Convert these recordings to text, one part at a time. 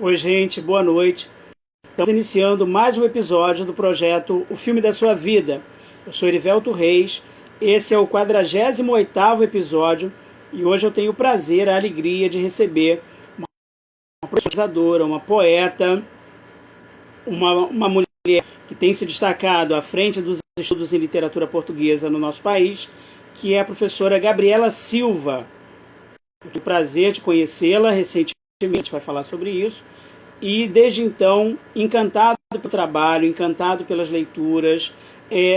Oi, gente, boa noite. Estamos iniciando mais um episódio do projeto O Filme da Sua Vida. Eu sou Erivelto Reis, esse é o 48º episódio e hoje eu tenho o prazer, a alegria de receber uma professora, uma poeta, uma mulher que tem se destacado à frente dos estudos em literatura portuguesa no nosso país, que é a professora Gabriela Silva. Eu tive o prazer de conhecê-la recentemente, a gente vai falar sobre isso. E desde então, encantado pelo trabalho, encantado pelas leituras,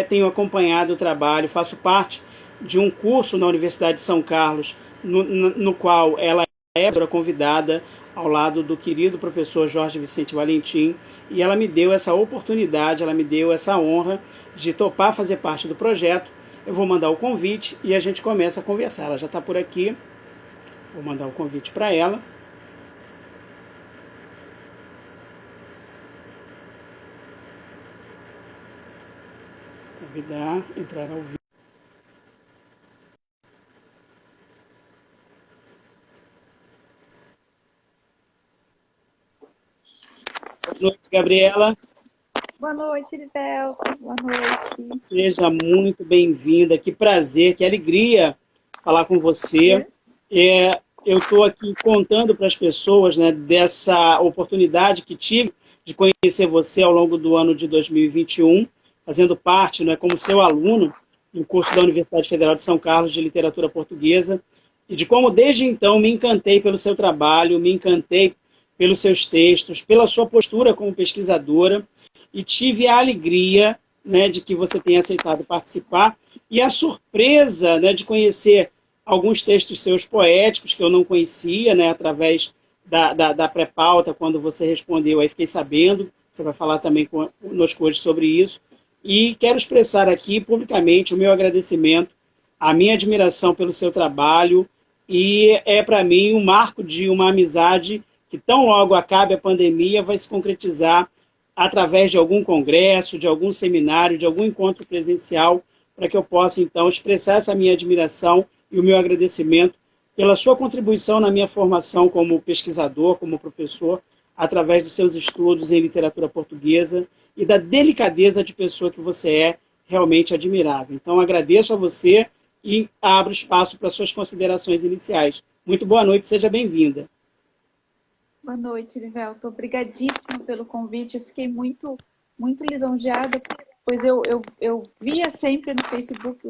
tenho acompanhado o trabalho, faço parte de um curso na Universidade de São Carlos, no qual ela é convidada ao lado do querido professor Jorge Vicente Valentim, e ela me deu essa oportunidade, ela me deu essa honra de topar fazer parte do projeto. Eu vou mandar o convite e a gente começa a conversar. Ela já está por aqui, vou mandar o convite para ela. Convidar, entrar ao vivo. Boa noite, Gabriela. Boa noite, Erivelto. Boa noite. Seja muito bem-vinda. Que prazer, que alegria falar com você. Eu estou aqui contando para as pessoas, né, dessa oportunidade que tive de conhecer você ao longo do ano de 2021, fazendo parte, né, como seu aluno no curso da Universidade Federal de São Carlos de Literatura Portuguesa, e de como desde então me encantei pelo seu trabalho, me encantei pelos seus textos, pela sua postura como pesquisadora, e tive a alegria, né, de que você tenha aceitado participar, e a surpresa, né, de conhecer alguns textos seus poéticos que eu não conhecia, né, através da pré-pauta, quando você respondeu, aí fiquei sabendo, você vai falar também conosco hoje sobre isso. E quero expressar aqui publicamente o meu agradecimento, a minha admiração pelo seu trabalho, e é para mim um marco de uma amizade que tão logo acabe a pandemia vai se concretizar através de algum congresso, de algum seminário, de algum encontro presencial, para que eu possa então expressar essa minha admiração e o meu agradecimento pela sua contribuição na minha formação como pesquisador, como professor, através dos seus estudos em literatura portuguesa, e da delicadeza de pessoa que você é, realmente admirável. Então, agradeço a você e abro espaço para suas considerações iniciais. Muito boa noite, seja bem-vinda. Boa noite, Erivelto. Obrigadíssima pelo convite. Eu fiquei muito lisonjeada, pois eu via sempre no Facebook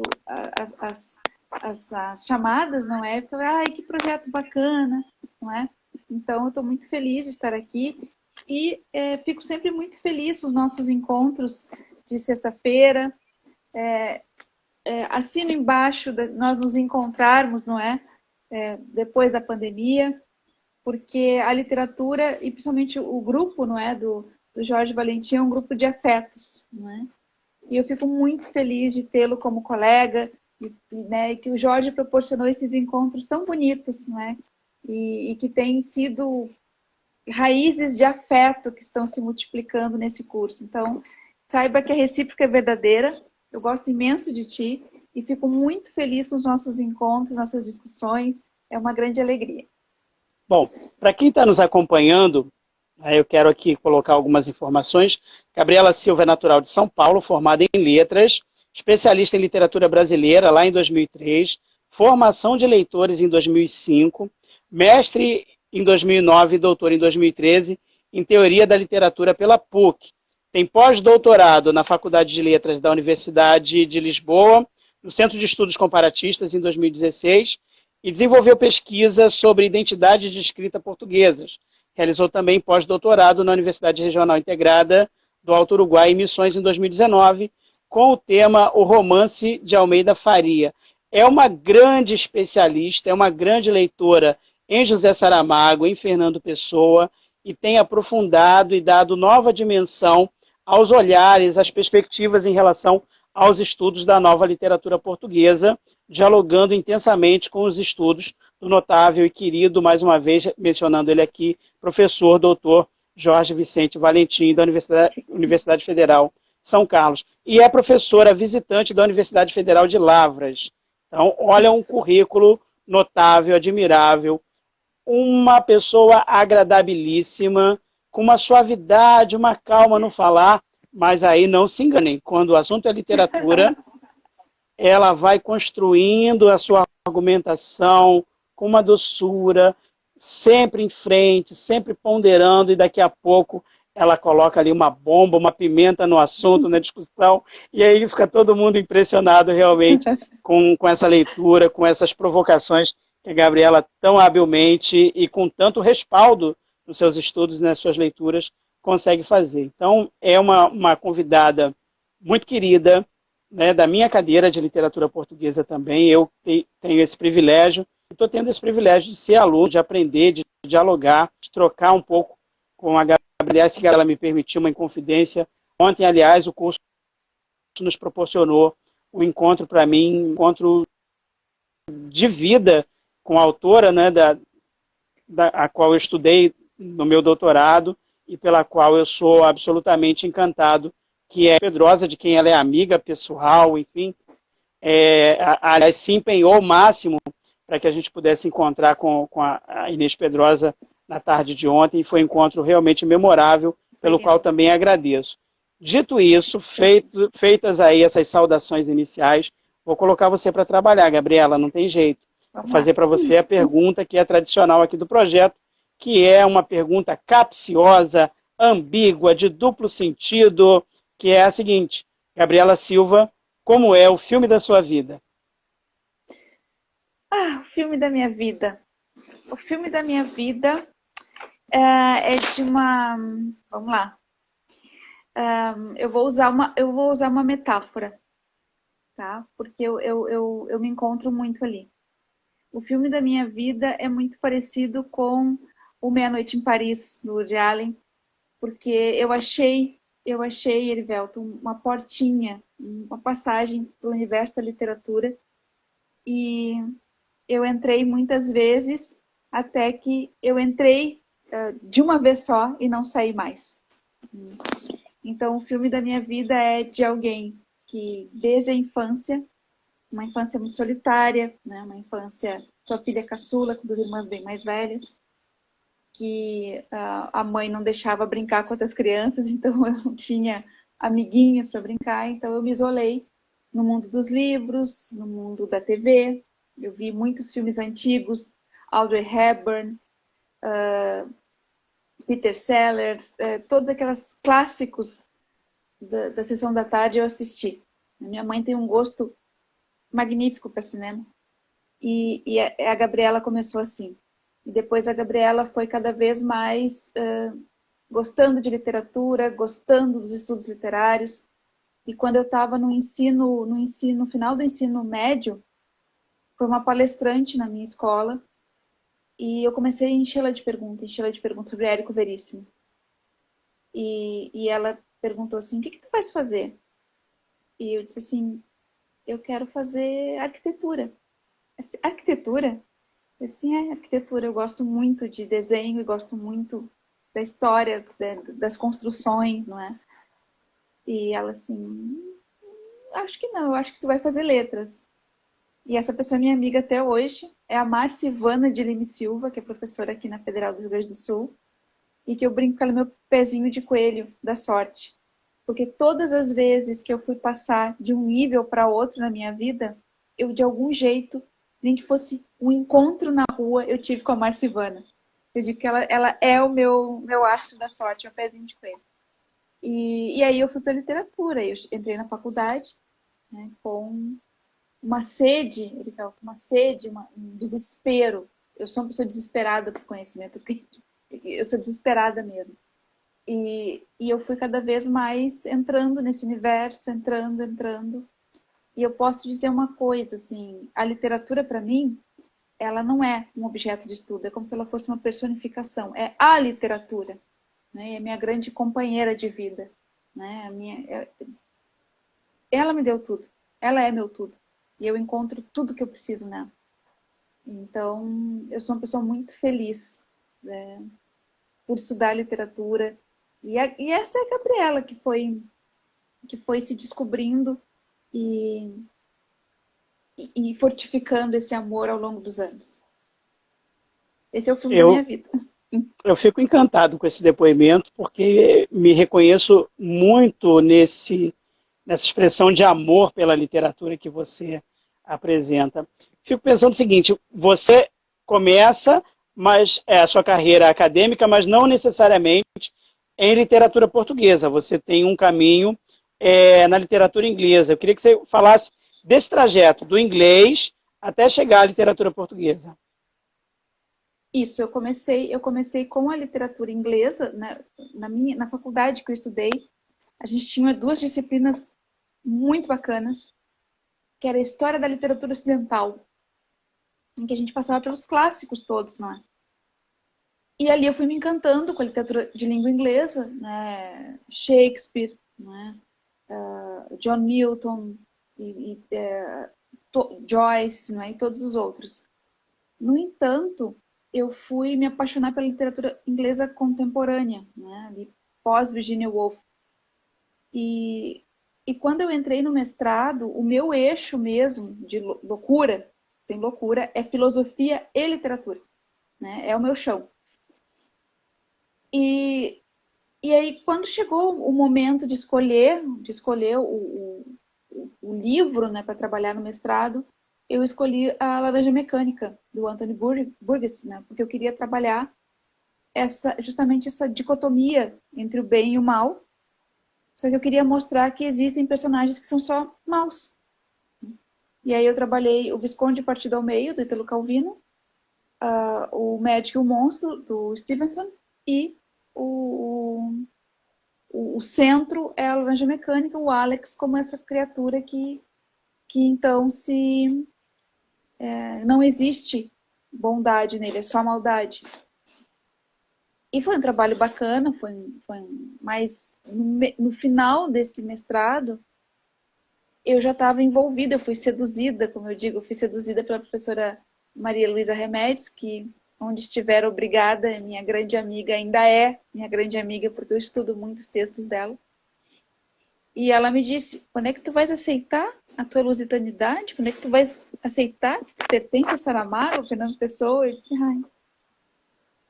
as chamadas, não é? Eu falei, ai, que projeto bacana, não é? Então, eu estou muito feliz de estar aqui. E fico sempre muito feliz com os nossos encontros de sexta-feira. Assino embaixo nós nos encontrarmos, não é? Depois da pandemia, porque a literatura, e principalmente o grupo, não é? do Jorge Valentim, é um grupo de afetos, não é? E eu fico muito feliz de tê-lo como colega, né? E que o Jorge proporcionou esses encontros tão bonitos, não é? E que têm sido raízes de afeto que estão se multiplicando nesse curso. Então, saiba que a recíproca é verdadeira. Eu gosto imenso de ti e fico muito feliz com os nossos encontros, nossas discussões. É uma grande alegria. Bom, para quem está nos acompanhando, eu quero aqui colocar algumas informações. Gabriela Silva é natural de São Paulo, formada em letras, especialista em literatura brasileira lá em 2003, formação de leitores em 2005, mestre em 2009 e doutor em 2013 em Teoria da Literatura pela PUC. Tem pós-doutorado na Faculdade de Letras da Universidade de Lisboa, no Centro de Estudos Comparatistas em 2016, e desenvolveu pesquisa sobre identidades de escrita portuguesas. Realizou também pós-doutorado na Universidade Regional Integrada do Alto Uruguai em Missões em 2019, com o tema O Romance de Almeida Faria. É uma grande especialista, é uma grande leitora em José Saramago, em Fernando Pessoa, e tem aprofundado e dado nova dimensão aos olhares, às perspectivas em relação aos estudos da nova literatura portuguesa, dialogando intensamente com os estudos do notável e querido, mais uma vez mencionando ele aqui, professor doutor Jorge Vicente Valentim, da Universidade Federal de São Carlos. E é professora visitante da Universidade Federal de Lavras. Então, olha um currículo notável, admirável, uma pessoa agradabilíssima, com uma suavidade, uma calma no falar, mas aí não se enganem, quando o assunto é literatura, ela vai construindo a sua argumentação com uma doçura, sempre em frente, sempre ponderando, e daqui a pouco ela coloca ali uma bomba, uma pimenta no assunto, na discussão, e aí fica todo mundo impressionado realmente com essa leitura, com essas provocações que a Gabriela tão habilmente e com tanto respaldo nos seus estudos, nas suas leituras, consegue fazer. Então, é uma convidada muito querida, né, da minha cadeira de literatura portuguesa também. Eu tenho esse privilégio, estou tendo esse privilégio de ser aluno, de aprender, de dialogar, de trocar um pouco com a Gabriela, se ela me permitiu uma inconfidência. Ontem, aliás, o curso nos proporcionou um encontro para mim, um encontro de vida com a autora, né, a qual eu estudei no meu doutorado e pela qual eu sou absolutamente encantado, que é Pedrosa, de quem ela é amiga pessoal, enfim. Aliás, se empenhou ao máximo para que a gente pudesse encontrar com a Inês Pedrosa na tarde de ontem, e foi um encontro realmente memorável, pelo qual também agradeço. Dito isso, feitas aí essas saudações iniciais, vou colocar você para trabalhar, Gabriela, não tem jeito. Vou fazer para você a pergunta que é tradicional aqui do projeto, que é uma pergunta capciosa, ambígua, de duplo sentido, que é a seguinte: Gabriela Silva, como é o filme da sua vida? O filme da minha vida. O filme da minha vida é de uma... Vamos lá. Eu vou usar uma metáfora, tá? Porque eu me encontro muito ali. O filme da minha vida é muito parecido com O Meia-Noite em Paris, do Woody Allen, porque eu achei, Erivelton, uma portinha, uma passagem para o universo da literatura, e eu entrei muitas vezes, até que eu entrei de uma vez só e não saí mais. Então, o filme da minha vida é de alguém que, desde a infância, uma infância muito solitária, né? Uma infância, sua filha caçula, com duas irmãs bem mais velhas, que a mãe não deixava brincar com outras crianças, então eu não tinha amiguinhos para brincar, então eu me isolei no mundo dos livros, no mundo da TV. Eu vi muitos filmes antigos, Audrey Hepburn, Peter Sellers, todos aqueles clássicos da sessão da tarde eu assisti. Minha mãe tem um gosto magnífico para cinema. E a Gabriela começou assim. E depois a Gabriela foi cada vez mais gostando de literatura, gostando dos estudos literários. E quando eu estava no final do ensino médio, foi uma palestrante na minha escola, e eu comecei a enchê-la de perguntas sobre Érico Veríssimo. E ela perguntou assim: o que tu vais fazer? E eu disse assim: eu quero fazer arquitetura. Arquitetura? Eu disse: sim, arquitetura. Eu gosto muito de desenho e gosto muito da história, das construções, não é? E ela assim: acho que não, eu acho que tu vai fazer letras. E essa pessoa é minha amiga até hoje, é a Marcivana de Lime Silva, que é professora aqui na Federal do Rio Grande do Sul, e que eu brinco que ela é meu pezinho de coelho da sorte. Porque todas as vezes que eu fui passar de um nível para outro na minha vida, eu de algum jeito, nem que fosse um encontro na rua, eu tive com a Marcivana. Eu digo que ela é o meu astro da sorte, meu pezinho de coelho. E aí eu fui para literatura, eu entrei na faculdade, né, com uma sede, um desespero. Eu sou uma pessoa desesperada por conhecimento, eu sou desesperada mesmo. E eu fui cada vez mais entrando nesse universo, entrando. E eu posso dizer uma coisa, assim, a literatura para mim, ela não é um objeto de estudo, é como se ela fosse uma personificação, é a literatura, né? É minha grande companheira de vida, né? Ela me deu tudo, ela é meu tudo, e eu encontro tudo que eu preciso nela. Então, eu sou uma pessoa muito feliz, né, por estudar literatura, e essa é a Gabriela que foi se descobrindo e fortificando esse amor ao longo dos anos. Esse é o filme da minha vida. Eu fico encantado com esse depoimento, porque me reconheço muito nessa expressão de amor pela literatura que você apresenta. Fico pensando o seguinte, você começa a sua carreira acadêmica, mas não necessariamente em literatura portuguesa. Você tem um caminho na literatura inglesa. Eu queria que você falasse desse trajeto, do inglês até chegar à literatura portuguesa. Isso, eu comecei com a literatura inglesa, né? Na faculdade que eu estudei, a gente tinha duas disciplinas muito bacanas, que era a História da Literatura Ocidental, em que a gente passava pelos clássicos todos, não é? E ali eu fui me encantando com a literatura de língua inglesa, né? Shakespeare, né? John Milton, Joyce, né? E todos os outros. No entanto, eu fui me apaixonar pela literatura inglesa contemporânea, né? Ali, pós-Virginia Woolf. E quando eu entrei no mestrado, o meu eixo mesmo de loucura, tem loucura, é filosofia e literatura, né? É o meu chão. E aí, quando chegou o momento de escolher o livro, né, para trabalhar no mestrado, eu escolhi a Laranja Mecânica, do Anthony Burgess, né, porque eu queria trabalhar justamente essa dicotomia entre o bem e o mal, só que eu queria mostrar que existem personagens que são só maus. E aí eu trabalhei o Visconde Partido ao Meio, do Italo Calvino, o Médico e o Monstro, do Stevenson, e o centro é a Laranja Mecânica, o Alex como essa criatura que então não existe bondade nele, é só maldade. E foi um trabalho bacana, mas no final desse mestrado eu já estava envolvida, eu fui seduzida, como eu digo, eu fui seduzida pela professora Maria Luísa Remédios, que onde estiver obrigada, é minha grande amiga, ainda é minha grande amiga, porque eu estudo muitos textos dela. E ela me disse, quando é que tu vais aceitar a tua lusitanidade? Quando é que tu vais aceitar que tu pertence a Saramago, Fernando Pessoa? Eu disse, ai.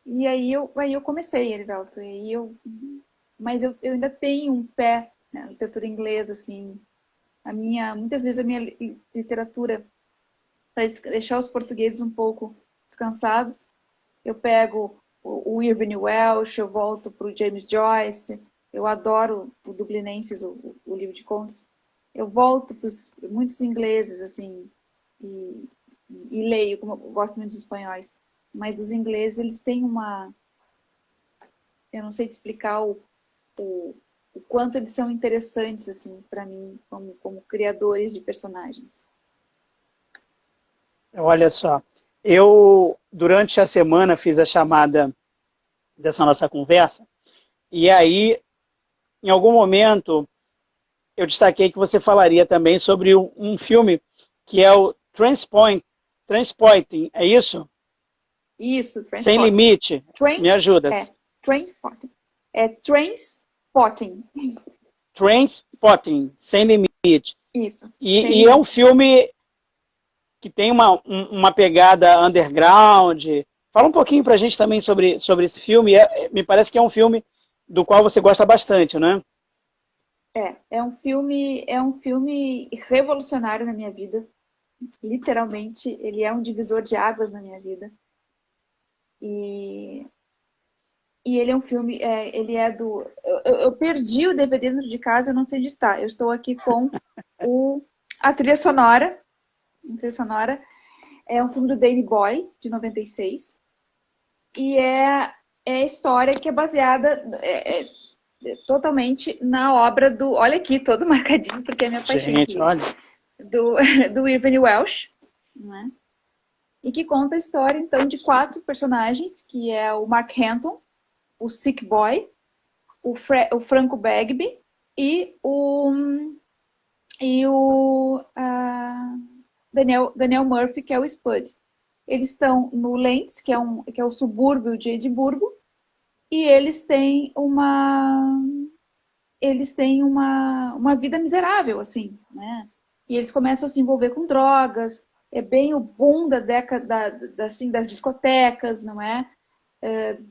E aí eu comecei, Erivelto. Mas eu ainda tenho um pé na literatura inglesa, assim. Muitas vezes a minha literatura, para deixar os portugueses um pouco descansados, eu pego o Irving Welsh, eu volto para o James Joyce, eu adoro o Dublinenses, o livro de contos. Eu volto para muitos ingleses, assim, e leio, como eu gosto muito dos espanhóis. Mas os ingleses, eles têm eu não sei te explicar o quanto eles são interessantes, assim, para mim, como criadores de personagens. Olha só, eu durante a semana fiz a chamada dessa nossa conversa, e aí, em algum momento, eu destaquei que você falaria também sobre um filme que é o Transporting, é isso? Isso, Transporting. Sem Limite. Me ajuda. Transporting. É Trainspotting. Trainspotting, Sem Limite. Isso. E é um filme que tem uma pegada underground. Fala um pouquinho pra gente também sobre esse filme. Me parece que é um filme do qual você gosta bastante, né? É um filme revolucionário na minha vida. Literalmente, ele é um divisor de águas na minha vida. E ele é um filme, ele é do... Eu perdi o DVD dentro de casa, eu não sei onde está. Eu estou aqui com a trilha sonora. A trilha sonora é um filme do Danny Boyle, de 96. E é a história que é baseada totalmente na obra do... Olha aqui, todo marcadinho, porque é minha paixão. Gente, olha. Do Irving Welsh, né? E que conta a história, então, de 4 personagens, que é o Mark Hanton, o Sick Boy, o Franco Bagby e o Daniel Murphy, que é o Spud. Eles estão no Lentz, que é o subúrbio de Edimburgo, e eles têm uma vida miserável, assim, né? E eles começam a se envolver com drogas, é bem o boom da década, assim, das discotecas, não é?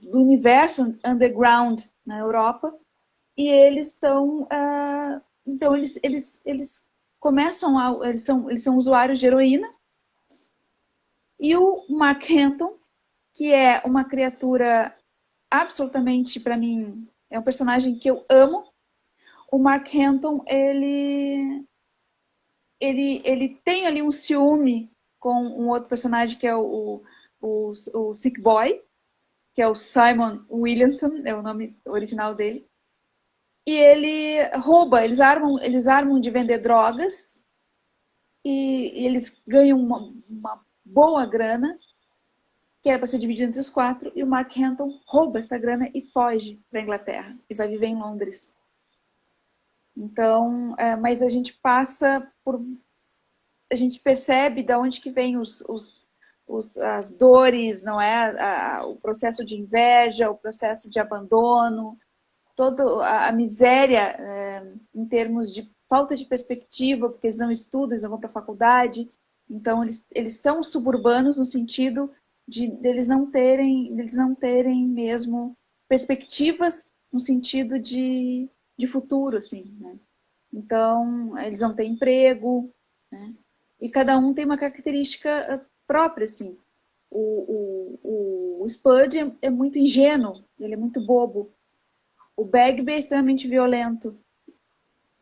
do universo underground na Europa, e eles estão, então eles começam eles são usuários de heroína, e o Mark Hampton, que é uma criatura absolutamente, para mim, é um personagem que eu amo. O Mark Hampton, ele tem ali um ciúme com um outro personagem que é o Sick Boy, que é o Simon Williamson, é o nome original dele. E ele rouba, eles armam de vender drogas e eles ganham uma boa grana, que era para ser dividido entre os 4, e o Mark Hampton rouba essa grana e foge para a Inglaterra e vai viver em Londres. Então, mas a gente passa por... A gente percebe de onde que vem as dores, não é? O processo de inveja, o processo de abandono, toda a miséria em termos de falta de perspectiva, porque eles não estudam, eles não vão para a faculdade. Então, eles são suburbanos no sentido deles não terem mesmo perspectivas no sentido de futuro, assim, né? Então, eles não têm emprego, né? E cada um tem uma característica própria, assim. O Spud é muito ingênuo, ele é muito bobo. O Bagby é extremamente violento.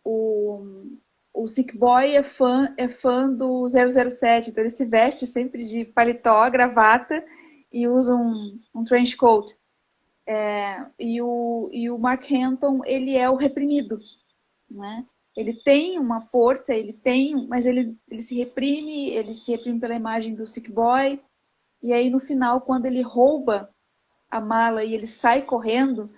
O Sick Boy é fã do 007, então ele se veste sempre de paletó, gravata e usa um trench coat. E o Mark Hampton, ele é o reprimido, né? Ele tem uma força, mas ele se reprime pela imagem do Sick Boy, e aí no final, quando ele rouba a mala e ele sai correndo,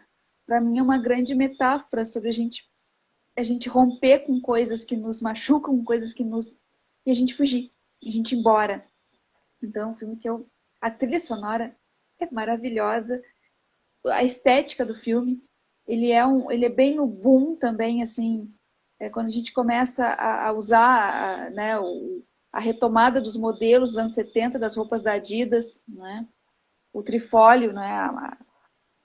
para mim é uma grande metáfora sobre a gente romper com coisas que nos machucam, e a gente fugir, a gente ir embora. Então, é um filme a trilha sonora é maravilhosa, a estética do filme, ele é bem no boom também, assim, quando a gente começa a usar né, a retomada dos modelos dos anos 70, das roupas da Adidas, né, o trifólio, né,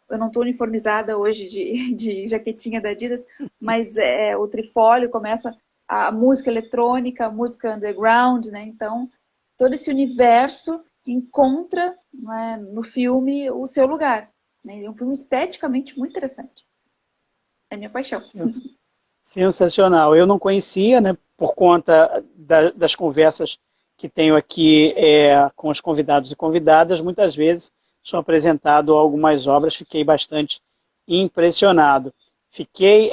eu não estou uniformizada hoje de jaquetinha da Adidas, mas o trifólio começa a música eletrônica, a música underground, né? Então, todo esse universo encontra, né, no filme o seu lugar. Né? É um filme esteticamente muito interessante. É minha paixão. Sensacional. Eu não conhecia, né, por conta das conversas que tenho aqui com os convidados e convidadas, muitas vezes são apresentado algumas obras, fiquei bastante impressionado. Fiquei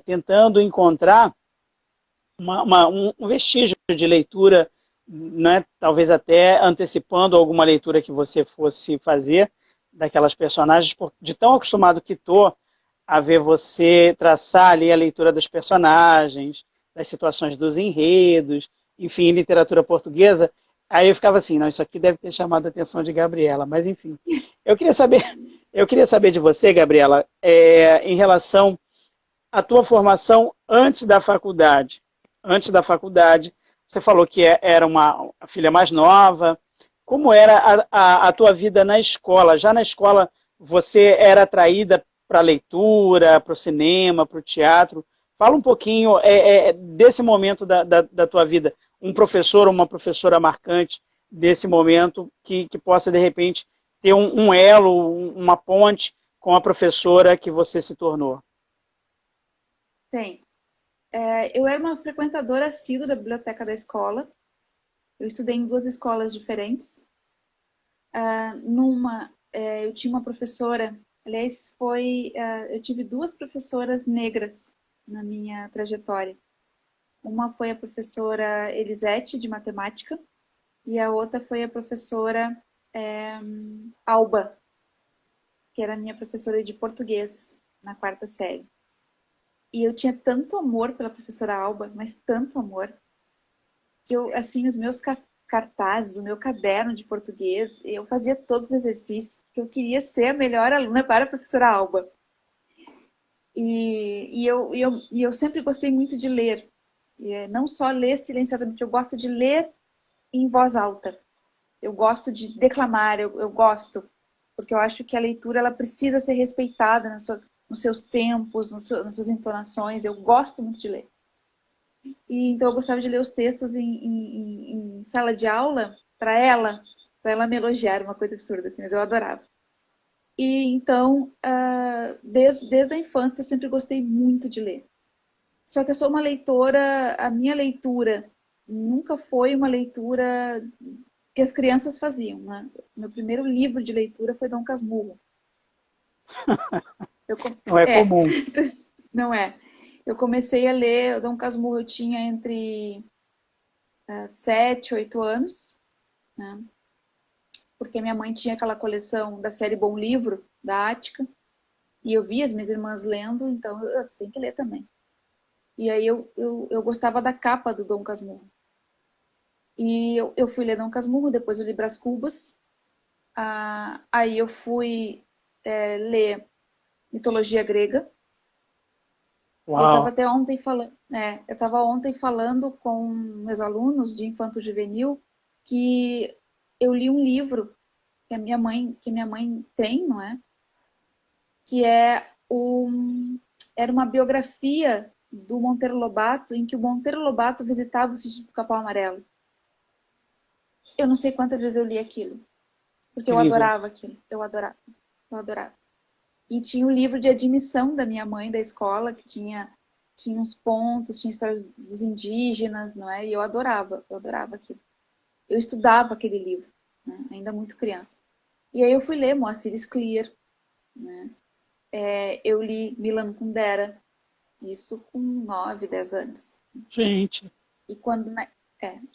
tentando encontrar um vestígio de leitura, né, talvez até antecipando alguma leitura que você fosse fazer daquelas personagens, de tão acostumado que estou a ver você traçar ali a leitura dos personagens, das situações dos enredos, enfim, em literatura portuguesa. Aí eu ficava assim, não, isso aqui deve ter chamado a atenção de Gabriela, mas enfim. Eu queria saber de você, Gabriela, em relação à tua formação antes da faculdade. Antes da faculdade, você falou que era uma filha mais nova. Como era a tua vida na escola? Já na escola você era atraída para a leitura, para o cinema, para o teatro? Fala um pouquinho desse momento da tua vida. Um professor ou uma professora marcante desse momento que possa, de repente, ter um elo, uma ponte com a professora que você se tornou. Tem. Eu era uma frequentadora assídua da biblioteca da escola. Eu estudei em 2 escolas diferentes. Eu tinha uma professora, aliás, eu tive 2 professoras negras na minha trajetória. Uma foi a professora Elisete, de matemática, e a outra foi a professora Alba, que era a minha professora de português na 4ª série. E eu tinha tanto amor pela professora Alba, mas tanto amor, que os meus cartazes, o meu caderno de português, eu fazia todos os exercícios, porque eu queria ser a melhor aluna para a professora Alba. E eu sempre gostei muito de ler. Não só ler silenciosamente, eu gosto de ler em voz alta. Eu gosto de declamar, eu gosto. porque eu acho que a leitura ela precisa ser respeitada nos seus tempos, nas suas entonações. Eu gosto muito de ler. E então eu gostava de ler os textos em sala de aula para ela me elogiar, uma coisa absurda, assim, mas eu adorava. E então, desde a infância, eu sempre gostei muito de ler. Só que eu sou uma leitora, a minha leitura nunca foi uma leitura que as crianças faziam, né? Meu primeiro livro de leitura foi Dom Casmurro. Não é comum. Não é. Eu comecei a ler Dom Casmurro, eu tinha entre 7, 8 anos, né? Porque minha mãe tinha aquela coleção da série Bom Livro, da Ática, e eu via as minhas irmãs lendo, então eu tenho que ler também. E aí eu gostava da capa do Dom Casmurro. E eu fui ler Dom Casmurro, depois eu li Brás Cubas. Aí eu fui ler mitologia grega. Uau. E eu estava até ontem falando, eu estava ontem falando com meus alunos de infanto juvenil que eu li um livro que minha mãe tem, não é? Que era uma biografia do Monteiro Lobato, em que o Monteiro Lobato visitava o sítio do Capão Amarelo. Eu não sei quantas vezes eu li aquilo, porque eu adorava aquilo, eu adorava. E tinha o livro de admissão da minha mãe da escola, que tinha uns pontos, tinha histórias dos indígenas, não é? E eu adorava aquilo. Eu estudava aquele livro, né? Ainda muito criança. E aí eu fui ler Moacir Scliar, né? Eu li Milan Kundera, isso com 9, 10 anos. Gente.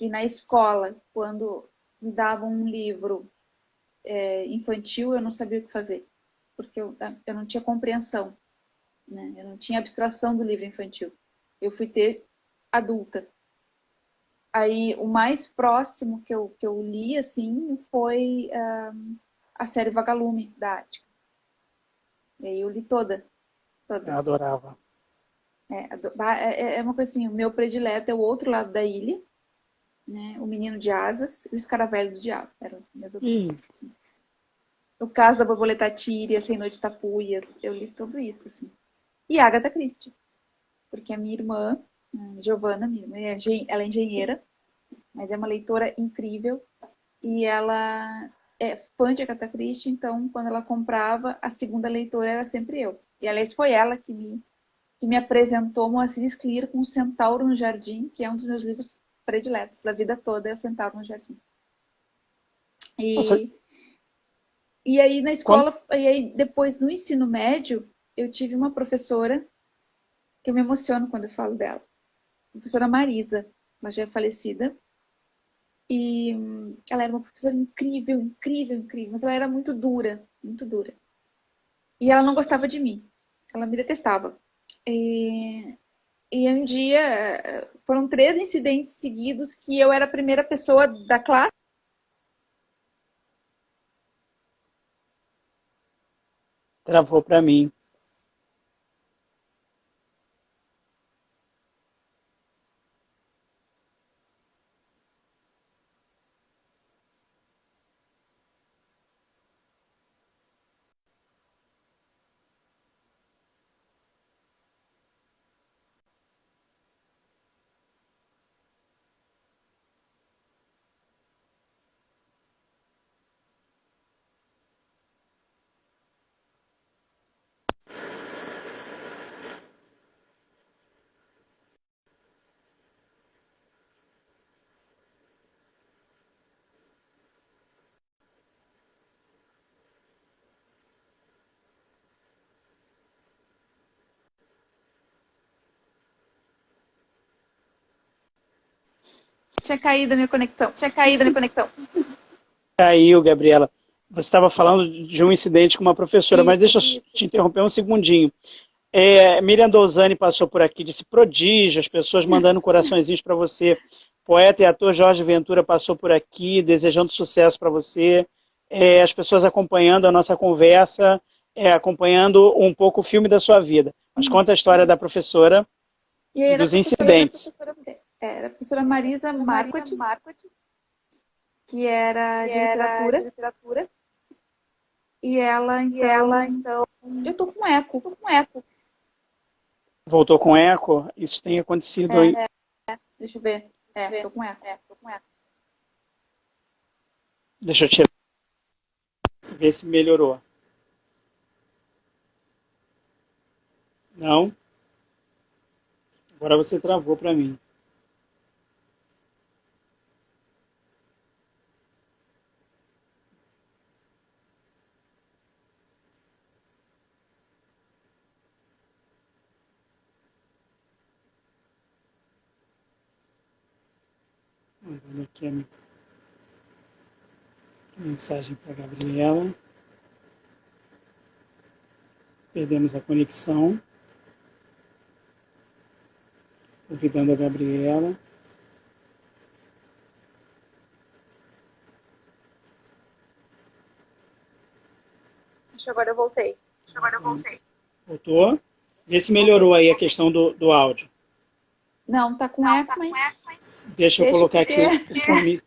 E na escola, quando me davam um livro infantil, eu não sabia o que fazer, porque eu não tinha compreensão, né? Eu não tinha abstração do livro infantil. Eu fui ter adulta. Aí, o mais próximo que eu li, assim, foi a série Vagalume, da Ática. E aí eu li toda. Eu adorava. É uma coisa assim, o meu predileto é o Outro Lado da Ilha, né? O Menino de Asas e o Escaravelho do Diabo. Eram minhas assim. O Caso da Borboleta Tíria, Sem Noites Tapuias, eu li tudo isso, assim. E Agatha Christie, porque a minha irmã, Giovana, ela é engenheira, mas é uma leitora incrível, e ela é fã de Agatha Christie, então quando ela comprava, a segunda leitora era sempre eu. E aliás, foi ela que me apresentou Moacir Scliar com O Centauro no Jardim, que é um dos meus livros prediletos da vida toda, é O Centauro no Jardim. E aí na escola, e aí depois no ensino médio, eu tive uma professora que eu me emociono quando eu falo dela. A professora Marisa, ela já é falecida. E ela era uma professora incrível, incrível, incrível, mas ela era muito dura, muito dura. E ela não gostava de mim, ela me detestava. E um dia, foram 3 incidentes seguidos que eu era a primeira pessoa da classe. Travou para mim. Tinha caído a minha conexão. Caiu, Gabriela. Você estava falando de um incidente com uma professora, mas deixa eu te interromper um segundinho. Miriam Dolzani passou por aqui, disse prodígio, as pessoas mandando coraçõezinhos para você. Poeta e ator Jorge Ventura passou por aqui, desejando sucesso para você. As pessoas acompanhando a nossa conversa, acompanhando um pouco o filme da sua vida. Mas conta a história da professora e dos incidentes. Era a professora Marisa Marquardt, que era de literatura. E ela, então... Eu tô com eco. Voltou com eco? Isso tem acontecido aí. Deixa eu ver. Tô com eco. Deixa eu tirar. Ver se melhorou. Não? Agora você travou para mim. Mandando aqui a mensagem para a Gabriela. Perdemos a conexão. Convidando a Gabriela. Agora eu voltei. Voltou? Vê se melhorou aí a questão do áudio. Não, tá com eco, mas... Deixa eu colocar aqui o fone.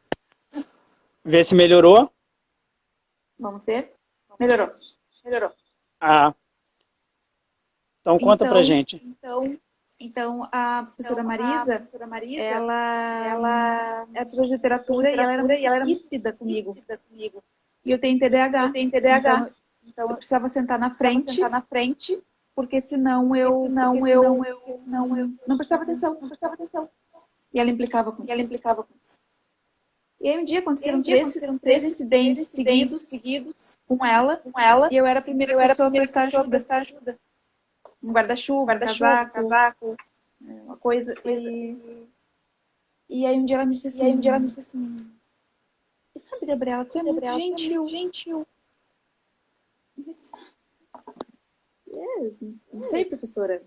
Vê se melhorou. Vamos ver. Melhorou. Ah. Então conta pra gente. Então, a professora Marisa, ela é professora de literatura e ela era muito ríspida comigo. E eu tenho TDAH. Então, eu precisava sentar na frente, porque senão eu não prestava atenção. E ela implicava com isso. E aí um dia aconteceram três incidentes seguidos com ela, e eu era a primeira pessoa a prestar ajuda. Um guarda-chuva, um casaco, uma coisa. E aí um dia ela me disse assim, e sabe, Gabriela, tu é muito gentil. Não sei, professora.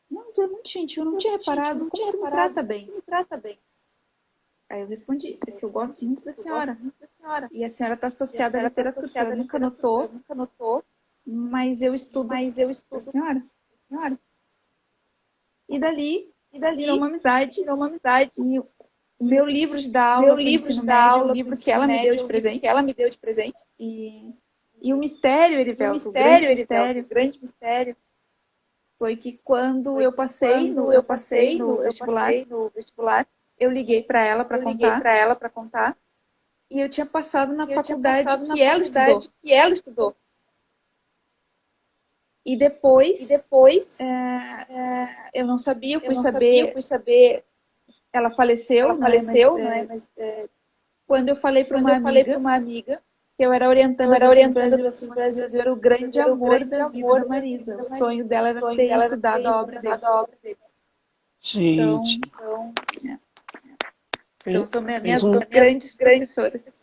Não, tu é muito gentil, eu não tinha reparado. Como tu me trata bem? Aí eu respondi, porque eu gosto muito da senhora. E a senhora está associada à literatura, a senhora nunca notou, mas eu estudo a senhora. E dali virou uma amizade. E o meu livro de dar aula, o livro que ela me deu de presente. E o mistério, Erivelto, o grande mistério, foi que quando eu passei no vestibular, eu liguei para ela para contar. E eu tinha passado na faculdade que ela estudou. E depois eu não sabia, eu fui saber. Ela faleceu, né? Mas quando eu falei para uma amiga que eu era orientando do Brasil, eu era o grande amor da vida da Marisa. O sonho dela era ter estudado a obra dele. Gente. Então são minhas grandes professoras.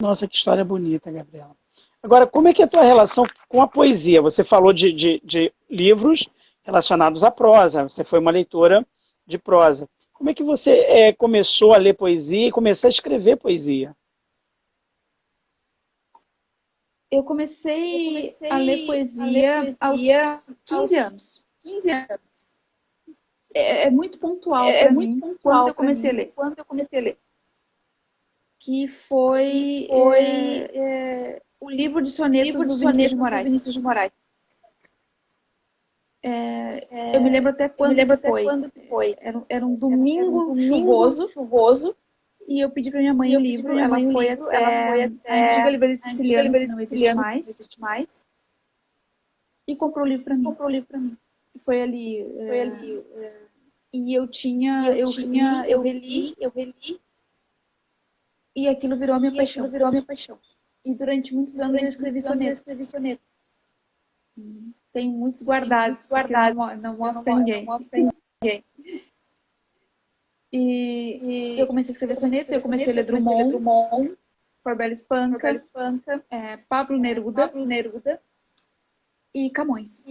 Nossa, que história bonita, Gabriela. Agora, como é que é a tua relação com a poesia? Você falou de livros relacionados à prosa. Você foi uma leitora de prosa. Como é que você começou a ler poesia e começou a escrever poesia? Eu comecei a ler poesia aos 15 anos. É muito pontual para mim quando eu comecei a ler. Que foi o livro de sonetos do Vinícius de Moraes. Eu me lembro até quando foi. Era um domingo chuvoso. E eu pedi para minha mãe o livro. Ela foi até a antiga livraria siciliana, que não existe mais. E comprou o livro para mim. Foi ali. E eu reli. E aquilo virou a minha paixão. E durante muitos anos eu escrevi sonetos. Tenho muitos guardados que eu não mostro para ninguém. E eu comecei a escrever sonetos, eu comecei a ler Drummond, Corbel Espanca, Pablo Neruda e Camões.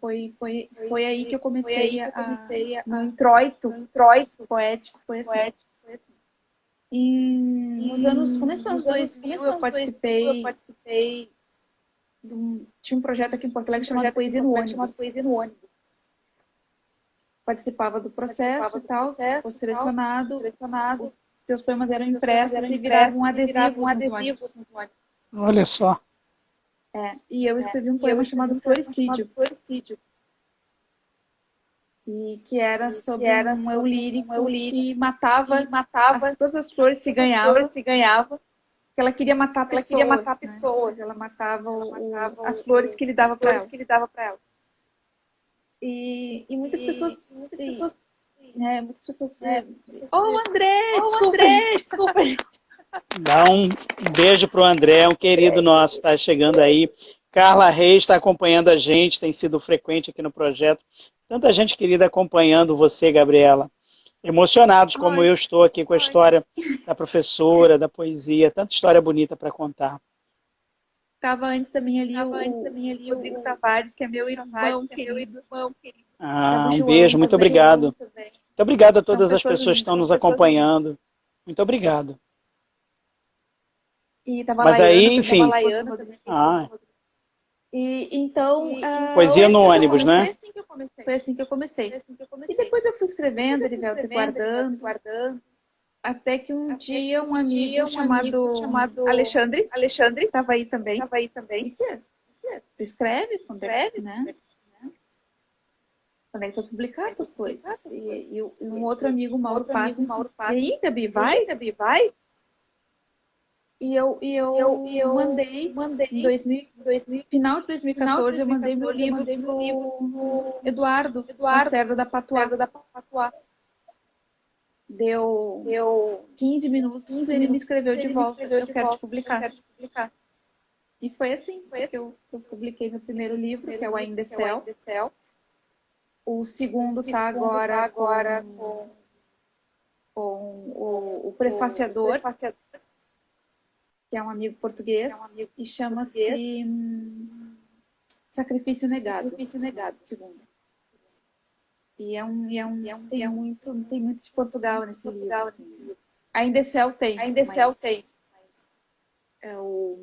Foi aí que eu comecei no introito poético, foi assim. Nos anos, começando os 2000, eu participei tinha um projeto aqui em Porto Alegre chamado Poesia no Ônibus. Participava do processo e tal, foi selecionado. Seus poemas eram impressos e viravam adesivos nos ônibus. Olha só. E eu escrevi um poema chamado Floricídio. E que era sobre um eu lírico que matava todas as flores se ganhava, que ela queria matar a pessoa, né? Ela matava as flores que ele dava para ela. E muitas pessoas desculpa. Dá um beijo pro André, um querido nosso, está chegando aí. Carla Reis está acompanhando a gente, tem sido frequente aqui no projeto. Tanta gente querida acompanhando você, Gabriela. Emocionados como eu estou aqui com a história da professora, da poesia, tanta história bonita para contar. Estava antes também ali o Rodrigo Tavares, que é meu irmão querido. Um beijo, muito obrigado. Muito obrigado a todas as pessoas que estão nos acompanhando. Muito obrigado. E tava Mas Laiana, aí, enfim. Então, poesia no ônibus, né? Foi assim que eu comecei. E depois eu fui escrevendo, Erivelto, guardando. Até que um dia um amigo chamado Alexandre estava aí também. Tu escreve, né? Quando é que tu publicar as coisas? E um outro amigo, Mauro Paz, e aí, Gabi, vai? E eu mandei em final de 2014, eu mandei meu livro pro Eduardo Lacerda da Patuá. Deu 15 minutos, ele me escreveu de volta, eu quero te publicar. E foi assim que eu publiquei meu primeiro livro, que é o Ainda é Céu. O segundo está agora com o prefaciador, que é um amigo português, e chama-se Sacrifício Negado, segundo. E tem muito de Portugal nesse livro. Assim. Ainda é Céu tem. O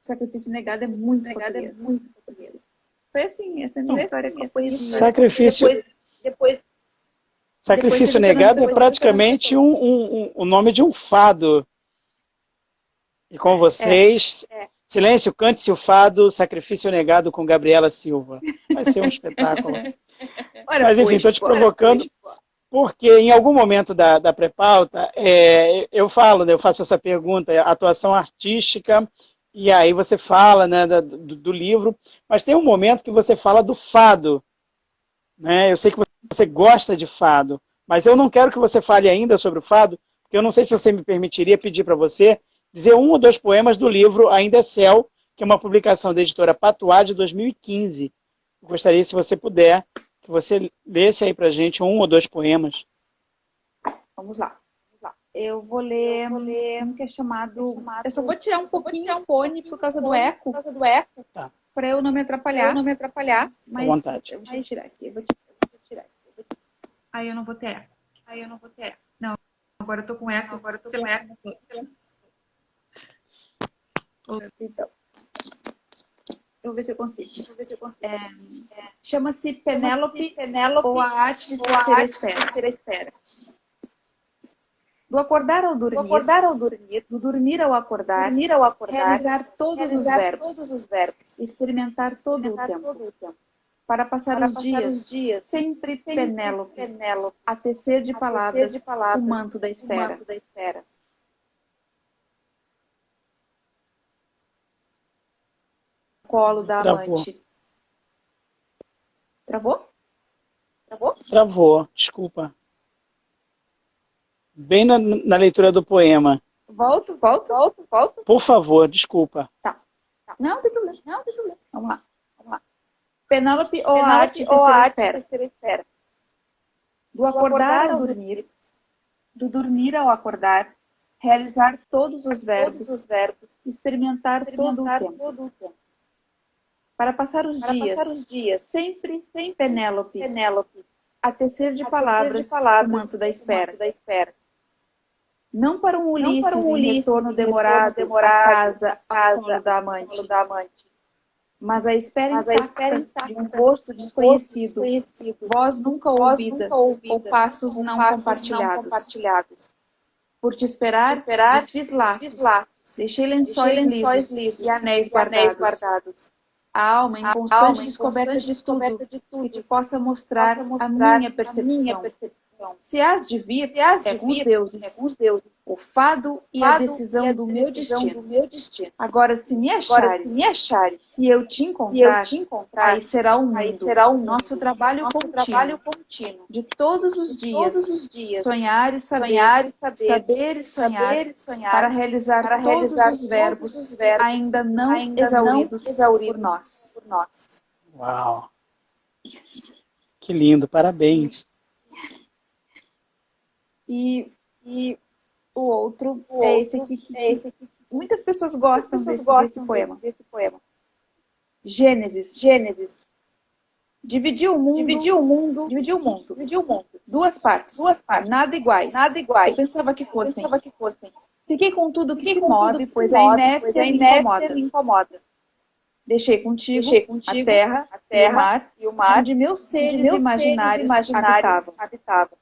Sacrifício Negado é muito português. Foi assim, essa é a minha história com a poesia. Sacrifício Negado é praticamente o nome de um fado. E com vocês, Silêncio, cante-se o fado, Sacrifício Negado com Gabriela Silva. Vai ser um espetáculo. Mas enfim, estou te provocando, porque em algum momento da pré-pauta, eu faço essa pergunta, atuação artística, e aí você fala, né, do livro, mas tem um momento que você fala do fado. Né? Eu sei que você gosta de fado, mas eu não quero que você fale ainda sobre o fado, porque eu não sei se você me permitiria pedir para você dizer um ou dois poemas do livro Ainda é Céu, que é uma publicação da editora Patuá de 2015. Eu gostaria, se você puder, que você lesse aí para a gente um ou dois poemas. Vamos lá. Eu vou ler um que é chamado... Eu só vou tirar um pouquinho o fone por causa do eco. Tá. Para eu não me atrapalhar. Mas à vontade. Eu vou tirar aqui. Aí eu não vou ter eco. Não, agora eu tô com eco. Então, eu vou ver se eu consigo. Chama-se Penélope ou a arte de ser a espera. Do acordar ao dormir, do dormir ao acordar, realizar todos os verbos, experimentar todo o tempo. Para passar os dias, sempre Penélope, a tecer de palavras o manto da espera. Colo da amante. Travou? Travou, desculpa. Bem na leitura do poema. Volto? Por favor, desculpa. Tá. Não tem problema. Vamos lá. Penélope ou a arte de ser a espera. Do acordar ao dormir, do dormir ao acordar, realizar todos os verbos, experimentar todo o tempo. Para passar os dias, sempre Penélope, a tecer de palavras o manto da espera. Não para um Ulisses em retorno demorado à casa, ao colo da amante. Mas a espera intacta de um rosto desconhecido, voz nunca ouvida, ou passos não compartilhados. Por te esperar, desfiz laços. Deixei lençóis lisos e anéis guardados. A alma em constante descoberta de tudo que te possa mostrar a minha percepção. Se has de vir, é com os deuses. O fado e a decisão do meu destino. Agora, se me achares, se eu te encontrar, aí será o mundo. Nosso trabalho contínuo. De todos os dias. Sonhar e saber. Saber e sonhar. Para realizar todos os verbos ainda não exauridos por nós. Uau! Que lindo, parabéns. E o outro é esse aqui que muitas pessoas gostam desse poema. Gênesis. Dividiu o mundo. Duas partes. Nada iguais. Eu pensava que fossem. Fiquei com tudo que se move, pois a inércia me incomoda. Deixei contigo a terra e o mar, onde meus seres imaginários habitavam.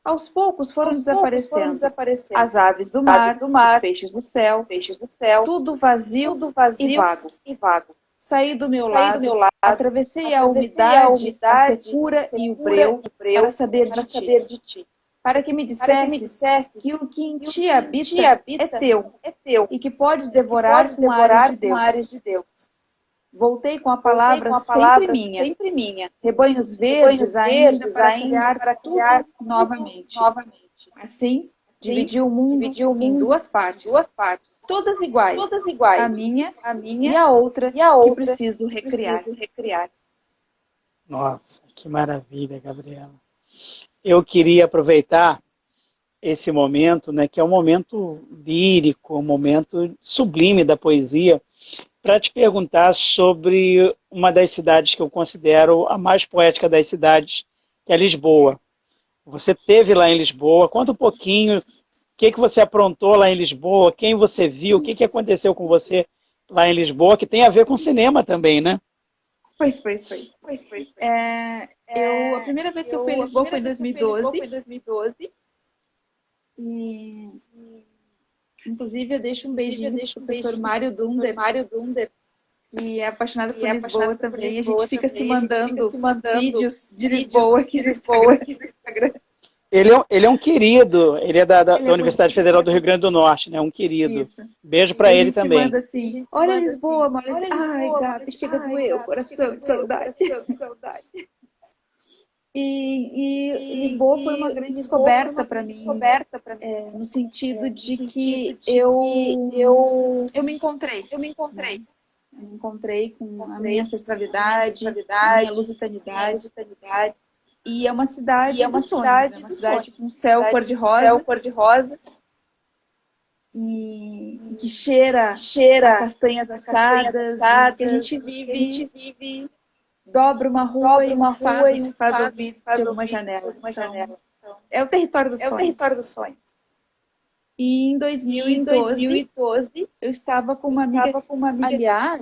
Aos poucos foram desaparecendo as aves do mar, os peixes do céu, tudo vazio e vago. Saí do meu lado, atravessei a umidade, a secura e o breu para saber de ti. Para que me dissesses que o que em ti habita é teu e que podes devorar com ares de Deus. Voltei com a palavra sempre minha. Rebanhos verdes ainda para criar tudo novamente. Assim, dividi o mundo em duas partes. Todas iguais. A minha e a outra que preciso recriar. Nossa, que maravilha, Gabriela. Eu queria aproveitar esse momento, né, que é um momento lírico, um momento sublime da poesia, para te perguntar sobre uma das cidades que eu considero a mais poética das cidades, que é Lisboa. Você esteve lá em Lisboa, conta um pouquinho o que você aprontou lá em Lisboa, quem você viu, o que aconteceu com você lá em Lisboa, que tem a ver com cinema também, né? Pois. A primeira vez que eu fui em Lisboa foi em 2012. E inclusive, eu deixo um beijinho para o professor Mário Dunder, que é apaixonado por Lisboa também. A gente fica se mandando vídeos de Lisboa aqui no Instagram. Ele é um querido, ele é da Universidade Federal do Rio Grande do Norte, né? Um querido. Isso. Beijo para ele também. Manda assim, olha Lisboa, Maurício. Ai, Gabi, chega a doer o coração de saudade. E Lisboa foi uma grande descoberta para mim, no sentido de que eu me encontrei. Eu me encontrei com a minha ancestralidade, a minha lusitanidade. E é uma cidade dos sonhos, né? Uma cidade com céu cor-de-rosa. E que cheira a castanhas assadas, que a gente vive. Dobra uma rua e uma fada se faz ouvir por uma janela. Então, é o território dos sonhos. E em 2012 eu estava com uma amiga.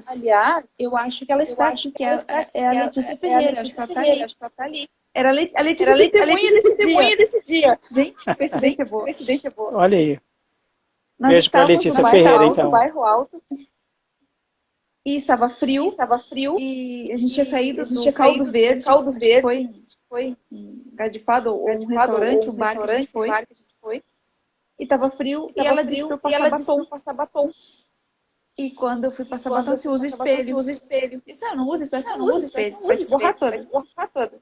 Aliás, eu acho que ela está aqui, que é a Letícia Ferreira. Acho que ela está ali. Era a Letícia testemunha desse dia. Gente, coincidência boa. Olha aí. Nós beijo para Letícia Ferreira, então. No bairro alto. E estava frio. E a gente tinha saído do Caldo Verde. Foi engadifado, ou um restaurante, um bar que a gente foi. E estava frio, e ela disse para eu passar batom. E quando eu fui passar batom, você usa espelho. Isso, eu não uso espelho. Não usa espelho. Vai te borrar toda.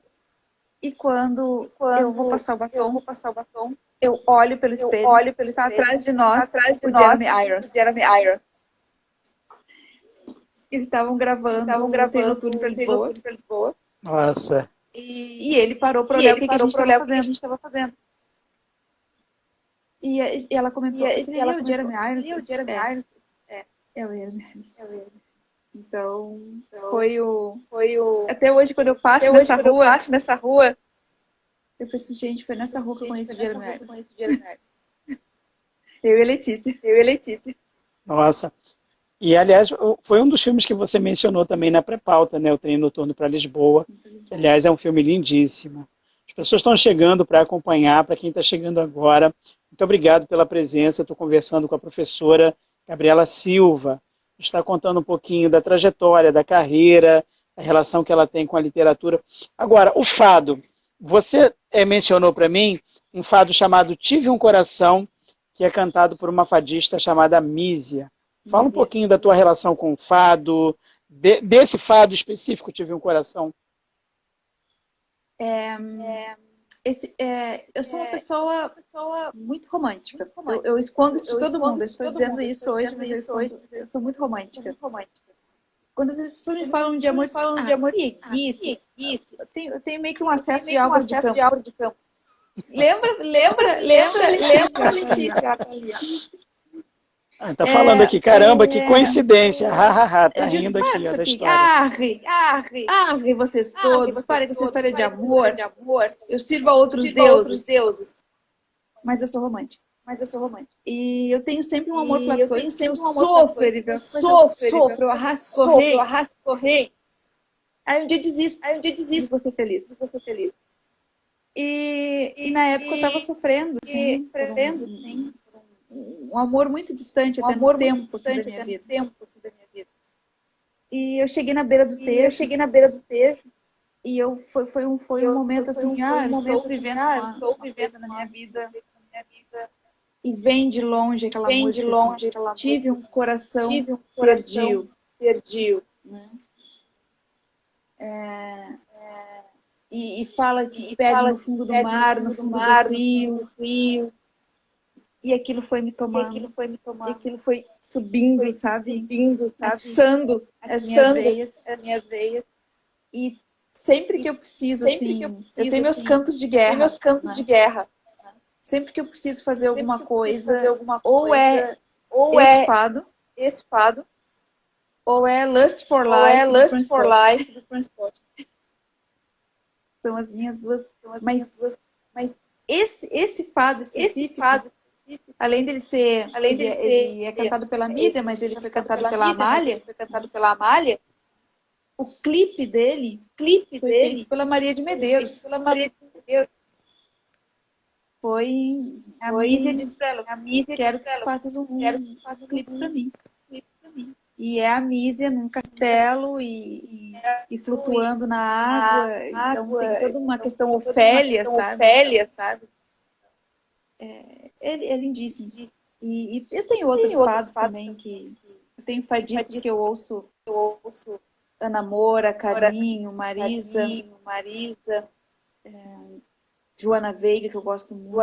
E quando eu vou passar o batom, eu olho pelo espelho. Está atrás de nós, o Jeremy Irons. Eles estavam gravando Noturno para Lisboa. Nossa. E ele parou para olhar o que a gente estava fazendo. E ela comentou, o Jeremy Irons? É o Jeremy Irons. Então, foi o... Até hoje, quando eu passo nessa rua, eu penso, gente, foi nessa rua que eu conheci o Jeremy Irons. Eu e a Letícia. Nossa. E, aliás, foi um dos filmes que você mencionou também na pré-pauta, né? O Trem Noturno para Lisboa. Que, aliás, é um filme lindíssimo. As pessoas estão chegando para acompanhar. Para quem está chegando agora, Muito obrigado pela presença. Estou conversando com a professora Gabriela Silva. Está contando um pouquinho da trajetória, da carreira, a relação que ela tem com a literatura. Agora, o fado. Você mencionou para mim um fado chamado Tive um Coração, que é cantado por uma fadista chamada Mísia. Fala um pouquinho da tua relação com o fado, desse fado específico, Tive um Coração. Eu sou uma pessoa muito romântica. Eu escondo isso de todo mundo. Eu estou dizendo isso hoje, mas eu sou muito romântica. Quando as pessoas me falam de amor, preguiça. Eu tenho meio que um acesso de Álvaro de Campos. Lembra, Letícia? Tá falando aqui, caramba, que coincidência. Tá rindo aqui da história. Arre, vocês todos, parem com essa história de amor. Eu sirvo a outros deuses. Mas eu sou romântica. E eu tenho sempre um amor platônico. Eu sofro, eu arrasto corrente. Aí um dia desisto. Vou ser feliz. E na época eu estava sofrendo, assim, um amor muito distante até no tempo da minha vida. E eu cheguei na beira do Tejo. E foi um momento assim, estou vivendo uma coisa na minha vida. E vem de longe aquela música, assim, tive um coração perdido. Né? E fala que perde no fundo do mar, no fundo do rio. E aquilo foi me tomando. E aquilo foi subindo, sabe? Atiçando as minhas veias. E sempre que eu preciso, assim, eu tenho meus cantos de guerra. Sempre que eu preciso fazer alguma coisa, ou é esse fado, ou é Lust for Life, do Transport. São as minhas duas. Mas esse fado específico, além dele ser, ele é cantado pela Mísia, mas ele foi cantado pela Amália. O clipe dele foi feito pela Maria de Medeiros. Foi a Mísia disse pra ela, quero que tu faças um clipe pra mim. E é a Mísia num castelo e flutuando na água. Então tem toda uma questão Ofélia, sabe? É lindíssimo. E eu tenho outros fados também, eu tenho fadistas que eu ouço. Ana Moura, Carminho, Marisa, Joana Veiga, que eu gosto muito.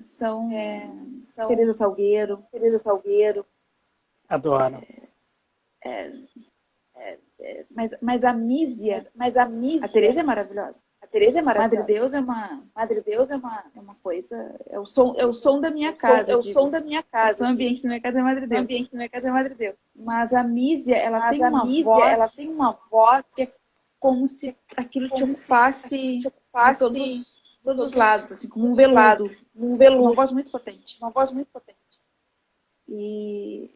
São Teresa Salgueiro. Adoro. Mas a Mísia, a Teresa é maravilhosa. Madre Deus é uma coisa, é o som da minha casa. O som ambiente da minha casa é Madre Deus. Mas a Mísia, ela tem uma voz que é como se aquilo te ocupasse de todos os lados, assim, como um veludo. Uma voz muito potente. E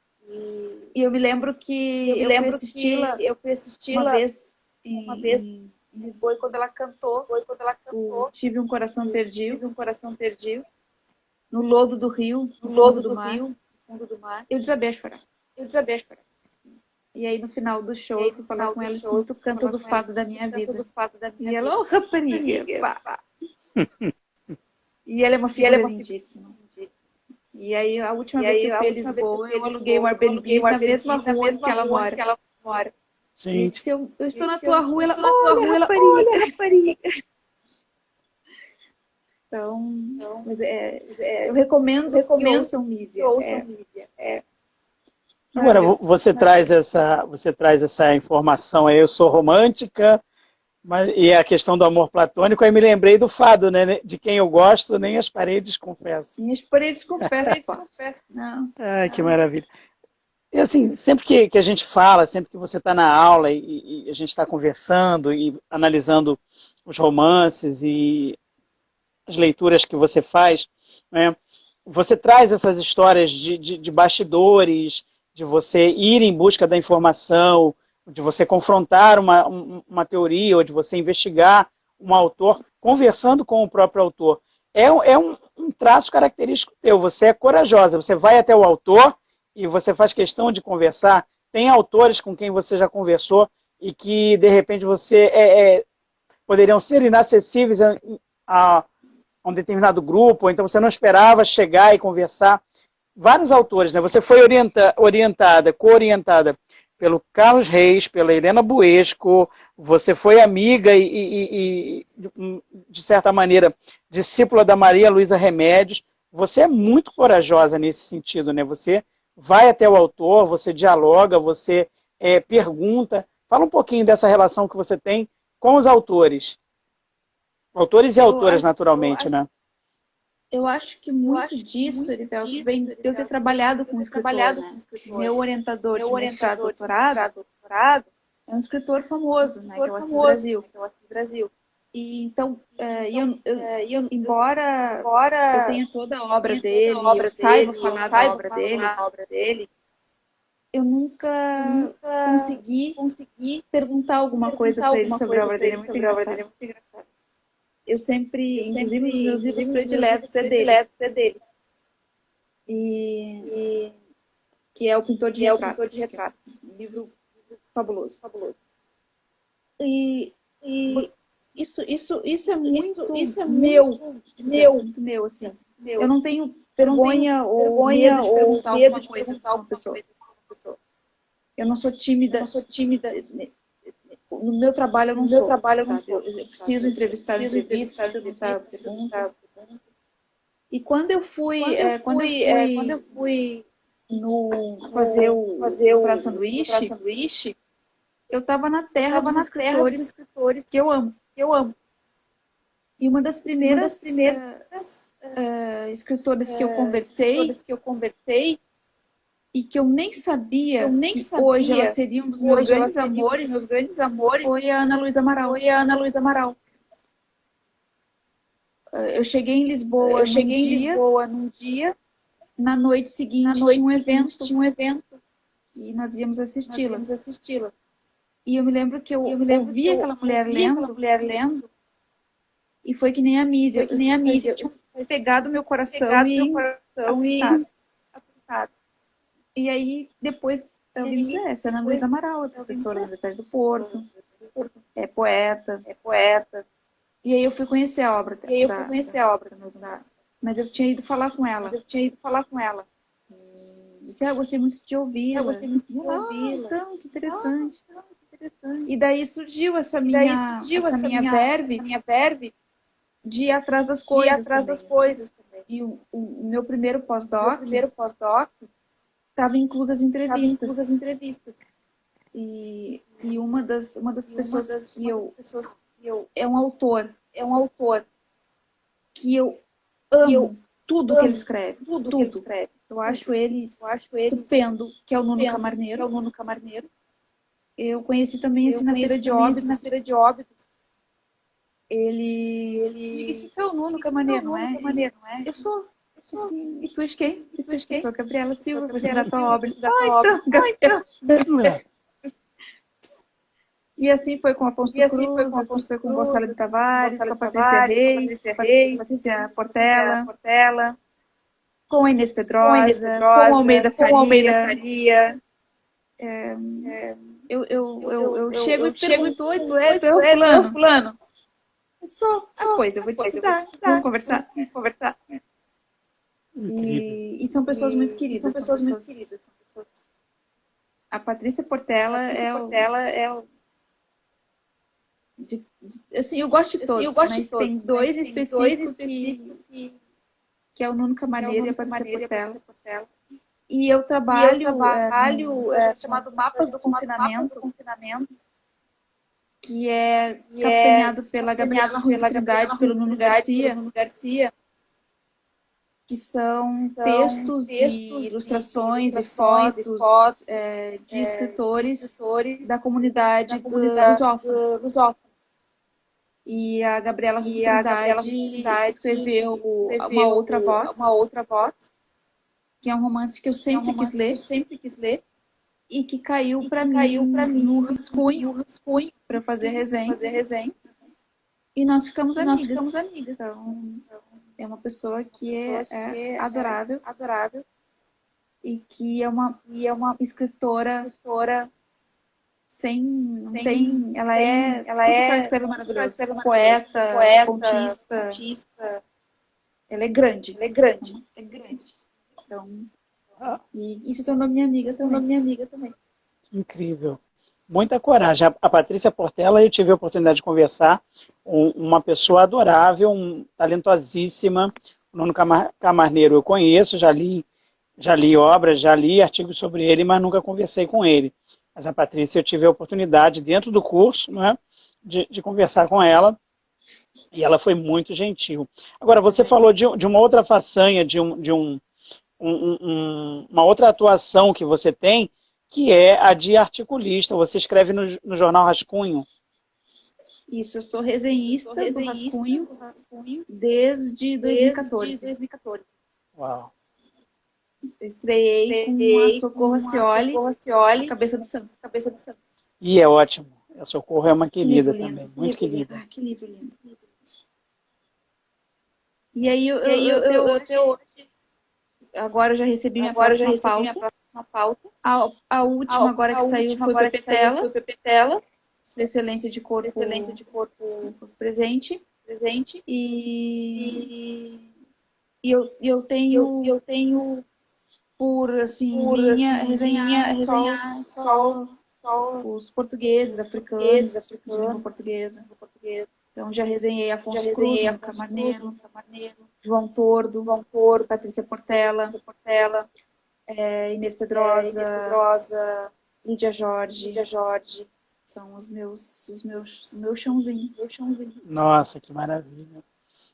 eu me lembro que eu fui assisti-la uma vez em Lisboa, e quando ela cantou Tive um Coração Perdido, no lodo do rio, no fundo do mar, eu desabei a chorar. E aí no final do show, eu fui falar com ela assim, tu cantas o fado da minha vida. E ela, rapariga, pá. E ela é uma figura lindíssima. E aí a última vez que eu fui a Lisboa, eu aluguei um Airbnb na mesma rua que ela mora. Gente. Se eu estou na tua rua, ela, olha, rapariga. Então, mas eu recomendo que ouçam Mísia. Agora, você traz essa informação aí, eu sou romântica, e a questão do amor platônico, aí me lembrei do fado, né? De quem eu gosto, nem as paredes confesso. Nem as paredes confessam. Não. Ai, que maravilha. E assim, sempre que a gente fala, sempre que você está na aula e a gente está conversando e analisando os romances e as leituras que você faz, né, você traz essas histórias de bastidores, de você ir em busca da informação, de você confrontar uma teoria ou de você investigar um autor, conversando com o próprio autor. um traço característico teu. Você é corajosa, você vai até o autor e você faz questão de conversar. Tem autores com quem você já conversou e que, de repente, você poderiam ser inacessíveis a um determinado grupo, ou então você não esperava chegar e conversar. Vários autores, né? Você foi coorientada pelo Carlos Reis, pela Helena Buesco, você foi amiga e, de certa maneira, discípula da Maria Luísa Remédios. Você é muito corajosa nesse sentido, né? Você vai até o autor, você dialoga, você pergunta. Fala um pouquinho dessa relação que você tem com os autores. Autores e autoras, naturalmente, né? Eu acho que muito disso, Heriberto, vem de eu ter trabalhado com um escritor, né? Meu orientador de mestrado e doutorado é um escritor famoso, né? Que é o Assis Brasil. E, então, embora eu tenha toda a obra dele, eu saiba falar da obra dele, eu nunca consegui perguntar alguma coisa para ele sobre a obra dele. É muito engraçado. Eu sempre, inclusive, os meus livros prediletos é dele. Que é O Pintor de Retratos. Um livro fabuloso. E isso é muito meu, assim. Eu não tenho vergonha ou medo de perguntar alguma coisa para uma pessoa. Eu não sou tímida. No meu trabalho eu não sou. Eu preciso entrevistar, perguntar. E quando eu fui fazer o sanduíche, eu estava na terra dos escritores que eu amo. E uma das primeiras escritoras que eu conversei e que eu nem sabia que hoje ela seria um dos meus grandes amores, foi a Ana Luísa Amaral. Eu cheguei em Lisboa num dia, na noite seguinte tinha um evento e nós íamos assisti-la. E eu me lembro que eu ouvi aquela mulher lendo e foi que nem a Mísia. Tinha pegado meu coração e apertado. E aí, depois, eu me disse, essa é a Ana Luísa Amaral, é professora da Universidade do Porto, é poeta. E aí eu fui conhecer a obra. Mas eu tinha ido falar com ela. E disse, eu gostei muito de ouvi-la. Então, que interessante. E daí surgiu essa minha verve de ir atrás das coisas. E o meu primeiro pós-doc estava inclusas entrevistas. E uma das pessoas que eu é um autor que eu amo tudo que ele escreve. Eu acho ele estupendo, que é o Nuno Camarneiro. Eu conheci também assim na Feira de Óbidos. Ele disse que é o Nuno Camarneiro, não é? Eu sou. Sim. E tu és quem? Eu sou a Gabriela Silva, vou estudar a tua obra. Gabriela. E assim foi com Afonso Cruz, assim foi com Gonçalo de Tavares, com a Patrícia Reis, com a Patrícia Portela, com a Inês Pedrosa, com a Almeida Faria. Eu chego e pergunto, oi, tu é fulano? Eu sou. Pois, eu vou te estudar. Vamos conversar. E são pessoas muito queridas. A Patrícia Portela é o... assim, eu gosto de todos, mas tem dois específicos que é o Nuno Camarneiro e a Patrícia Portela. E eu trabalho chamado Mapas do Confinamento, que é capitaneado pela Gabriela Rui Trindade, pelo Nuno Garcia, que são textos e ilustrações e fotos de escritores da comunidade lusófona. E a Gabriela Rui Trindade escreveu Uma Outra Voz, que é um romance que eu sempre quis ler e que caiu para mim no rascunho para fazer resenha. E nós ficamos amigas. Então, é uma pessoa que é adorável, e que é uma escritora sem, não tem, ela é, tudo que ela escreve é maravilhoso, poeta, contista, ela é grande. Então, e se tornou minha amiga também. Incrível. Muita coragem. A Patrícia Portela, eu tive a oportunidade de conversar, uma pessoa adorável, talentosíssima. O Nuno Camarneiro eu conheço, já li obras, já li artigos sobre ele, mas nunca conversei com ele. Mas a Patrícia, eu tive a oportunidade, dentro do curso, né, de conversar com ela, e ela foi muito gentil. Agora, você falou de uma outra façanha, uma outra atuação que você tem, que é a de articulista. Você escreve no jornal Rascunho. Isso, eu sou resenhista do Rascunho desde 2014. Uau. Eu estreiei com a Socorro Acioli, Cabeça do Santo. E é ótimo. A Socorro é uma querida também, muito querida. Que livro lindo. E aí eu agora eu já recebi minha próxima pauta. A última agora que saiu foi o Pepetela, Sua Excelência de Corpo Presente. E eu tenho por linha resenhar só os portugueses, africanos, de língua portuguesa. Então já resenhei Afonso Cruz, Camarneiro, João Tordo, Patrícia Portela, Inês Pedrosa, Lídia Jorge. São os meus chãozinho. Nossa, que maravilha.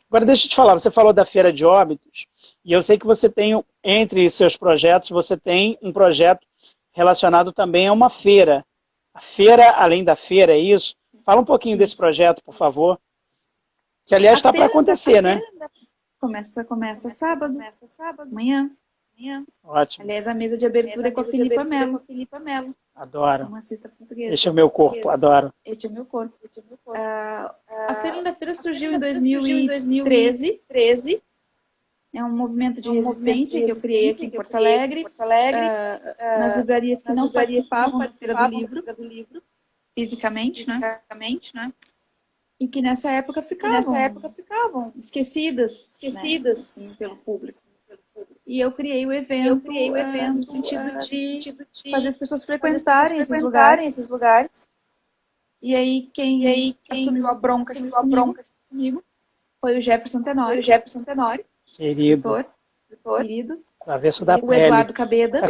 Agora deixa eu te falar, você falou da Feira de Óbidos, e eu sei que você tem, entre seus projetos, você tem um projeto relacionado também a uma feira. A feira, além da feira, é isso? Fala um pouquinho desse projeto, por favor. Que, aliás, está para acontecer, né? Começa sábado, amanhã. Ótimo. Aliás, a mesa de abertura é com a Filipa Melo. Adoro. Uma cista portuguesa. Este é o meu corpo, adoro. Este é o meu corpo. A Feira da Feira surgiu em 2013. É um movimento de resistência que eu criei aqui em Porto Alegre. Nas livrarias que não participavam da Feira do Livro, fisicamente, né? E que nessa época ficavam esquecidas, né? Assim, pelo público. E eu criei o evento, no sentido de fazer as pessoas frequentarem esses lugares. E aí quem assumiu a bronca comigo foi o Jefferson Tenório. Querido. Querido. Avesso da O Pele. Eduardo Cabeda.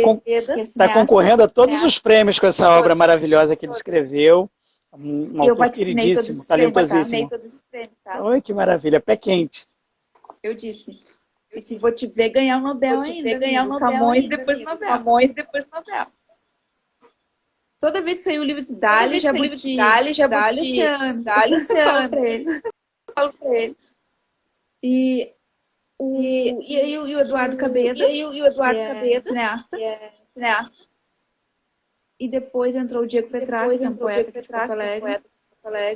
Está concorrendo a todos os prêmios com essa obra maravilhosa que ele escreveu. Um eu autor queridíssimo, talentosíssimo. Oi, que maravilha. Pé quente. Eu disse. E se vou te ver ganhar o Nobel ainda. Camões, depois Nobel. Toda vez que saiu o livro de Dali, Jabuti, Dali Oceano. Falo pra ele. E o Eduardo Cabeda, que é cineasta. E depois entrou o Diego Petrarca, que é um poeta aqui de Porto Alegre.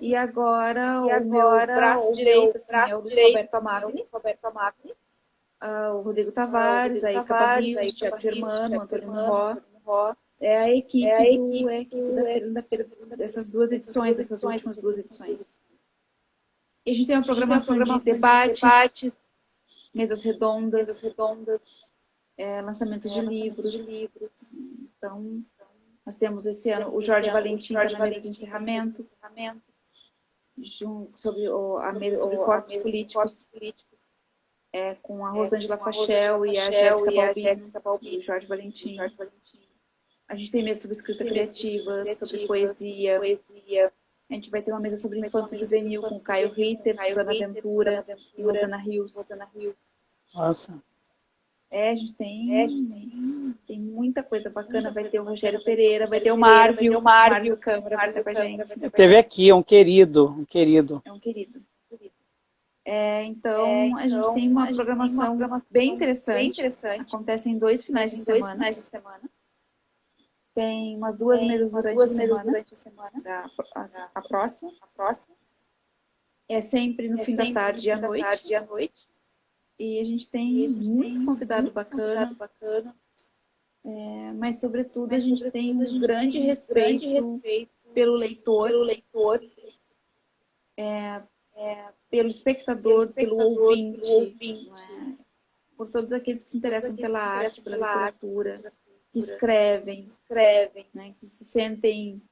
E agora o meu braço direito é o Luiz Roberto Amagni. O Rodrigo Tavares, aí Capavivo, o Thiago Germano, o Antônio Monró. É a equipe da feira, dessas últimas duas edições. E a gente tem uma programação de debates, mesas redondas, lançamentos de livros. Então, nós temos esse ano o Jorge Valentim na mesa de encerramento, sobre a mesa sobre corpos políticos. Com a Rosângela Fachel e a Jéssica Balbini, e o Jorge Valentim. A gente tem mesa sobre escrita criativa, sobre poesia. A gente vai ter uma mesa sobre infanto juvenil com Caio Ritter, Susana Ventura e Rosana Rios. Nossa. A gente tem muita coisa bacana. Vai ter o Rogério Pereira, vai ter o Marvio Câmara, vai estar com a gente. Teve aqui, é um querido. É um querido. Então, a gente tem uma programação bem interessante. Acontece em 2 finais de semana. Tem umas 2 mesas durante a semana. A próxima. É sempre no fim da tarde e à noite. E a gente tem muito convidado bacana, mas sobretudo a gente tem um grande respeito pelo leitor, pelo espectador, pelo ouvinte, né? Por todos aqueles que se interessam pela arte, pela literatura, que escrevem, né? Que se sentem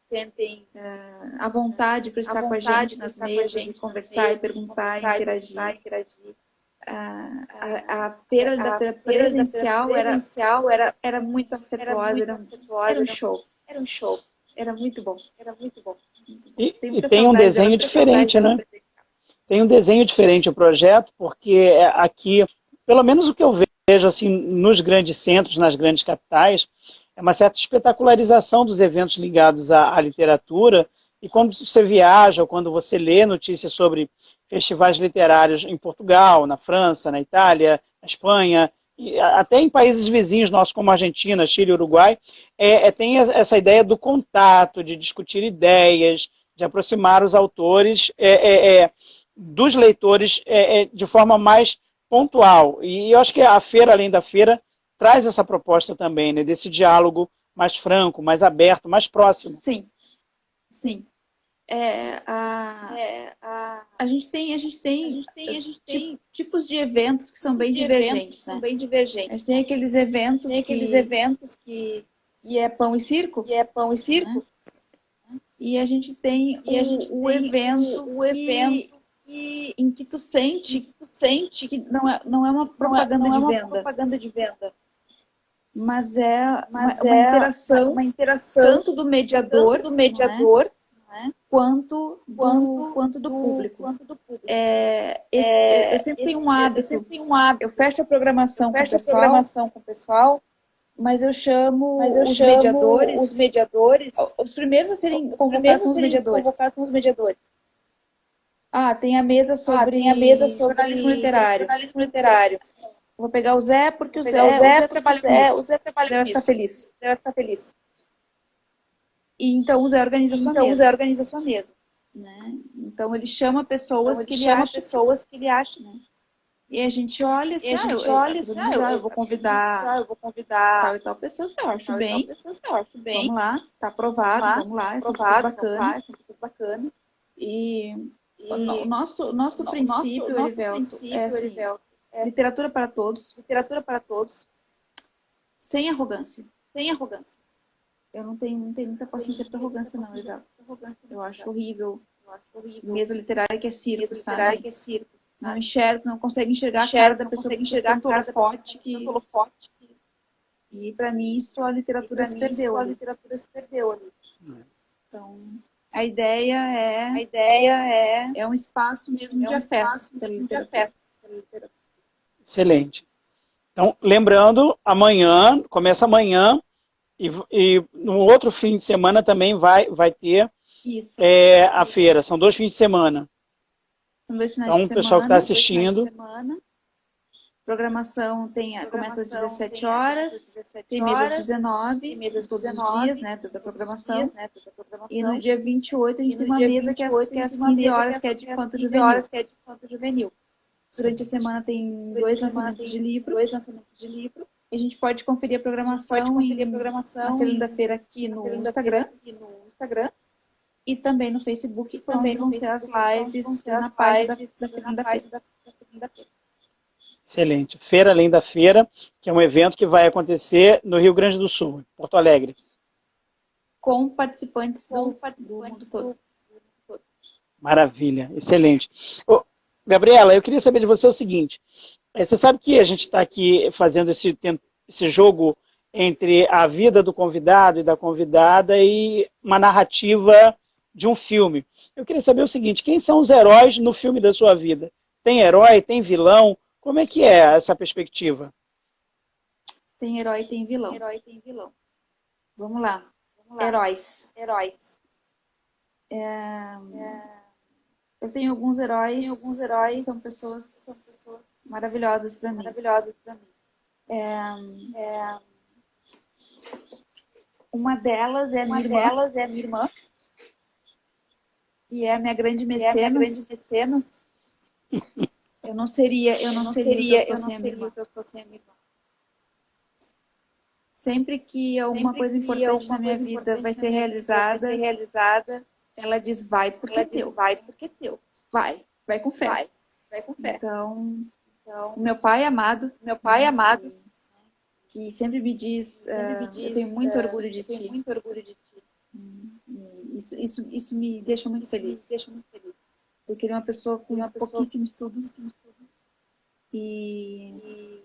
à vontade para estar com a gente nas mesas e conversar e perguntar, e interagir. A feira da presencial era muito afetuosa, era um show. Era muito bom. E tem um desenho diferente, né? Tem um desenho diferente o projeto, porque aqui, pelo menos o que eu vejo assim, nos grandes centros, nas grandes capitais, é uma certa espetacularização dos eventos ligados à literatura. E quando você viaja ou quando você lê notícias sobre festivais literários em Portugal, na França, na Itália, na Espanha, e até em países vizinhos nossos como Argentina, Chile, Uruguai, tem essa ideia do contato, de discutir ideias, de aproximar os autores dos leitores de forma mais pontual. E eu acho que a feira, além da feira, traz essa proposta também, né, desse diálogo mais franco, mais aberto, mais próximo. Sim. A gente tem tipos de eventos que são bem divergentes, né? A gente tem aqueles eventos que é pão e circo, né? E a gente tem o evento em que tu sente que não é uma propaganda de venda, mas é uma interação tanto do mediador, né, quanto do público. Eu sempre tenho um hábito. Eu fecho a programação com o pessoal, mas eu chamo os mediadores. Os primeiros a serem convocados são os mediadores. Tem a mesa sobre jornalismo literário. Vou pegar o Zé, porque o Zé trabalha com isso. O Zé vai ficar feliz. E então o Zé organiza a sua mesa. Né? Então ele chama pessoas que ele acha. Né? E a gente olha assim, eu vou convidar tal e tal pessoa, eu acho bem. Vamos lá, tá aprovado, vamos lá, são pessoas bacanas. E o nosso princípio, Erivelto, é assim, literatura para todos, sem arrogância. Eu não tenho muita paciência para arrogância, não, Erivelto. Eu acho horrível. Mesa literária que é circo, sabe? Não consegue enxergar a cara da pessoa, tanto holofote que... E para mim isso a literatura se perdeu ali. Então, a ideia é um espaço mesmo de afeto pela literatura. Excelente. Então, lembrando, começa amanhã, e no outro fim de semana também vai ter isso. A feira. São 2 fins de semana. São 2 finais de semana. Então, o pessoal que está assistindo... Programação começa às 17 horas, tem mesa às 19, todos os dias, né, da programação. E no dia 28 a gente tem uma mesa que é às 15 horas, que é de Infanto Juvenil. Durante a semana tem 2 lançamentos de livro. E a gente pode conferir a programação na segunda-feira aqui no Instagram. E também no Facebook, onde vão ser as lives na página da segunda-feira. Excelente. Feira Além da Feira, que é um evento que vai acontecer no Rio Grande do Sul, em Porto Alegre. Com participantes do mundo todo. Maravilha, excelente. Gabriela, eu queria saber de você o seguinte. Você sabe que a gente está aqui fazendo esse jogo entre a vida do convidado e da convidada e uma narrativa de um filme. Eu queria saber o seguinte, quem são os heróis no filme da sua vida? Tem herói, tem vilão? Como é que é essa perspectiva? Tem herói e tem vilão. Vamos lá. Heróis. Eu tenho alguns heróis que são pessoas maravilhosas para mim. Uma delas é a minha irmã, que é a minha grande mecenas. Eu não seria o que eu fosse sem a minha irmã. Sempre que alguma coisa importante na minha vida vai ser realizada, ela diz, vai porque é teu. Vai com fé. Então, o meu pai amado, que sempre me diz, eu tenho muito orgulho de ti. Isso me deixa muito feliz. Porque ele é uma pessoa com pouquíssimo estudo. E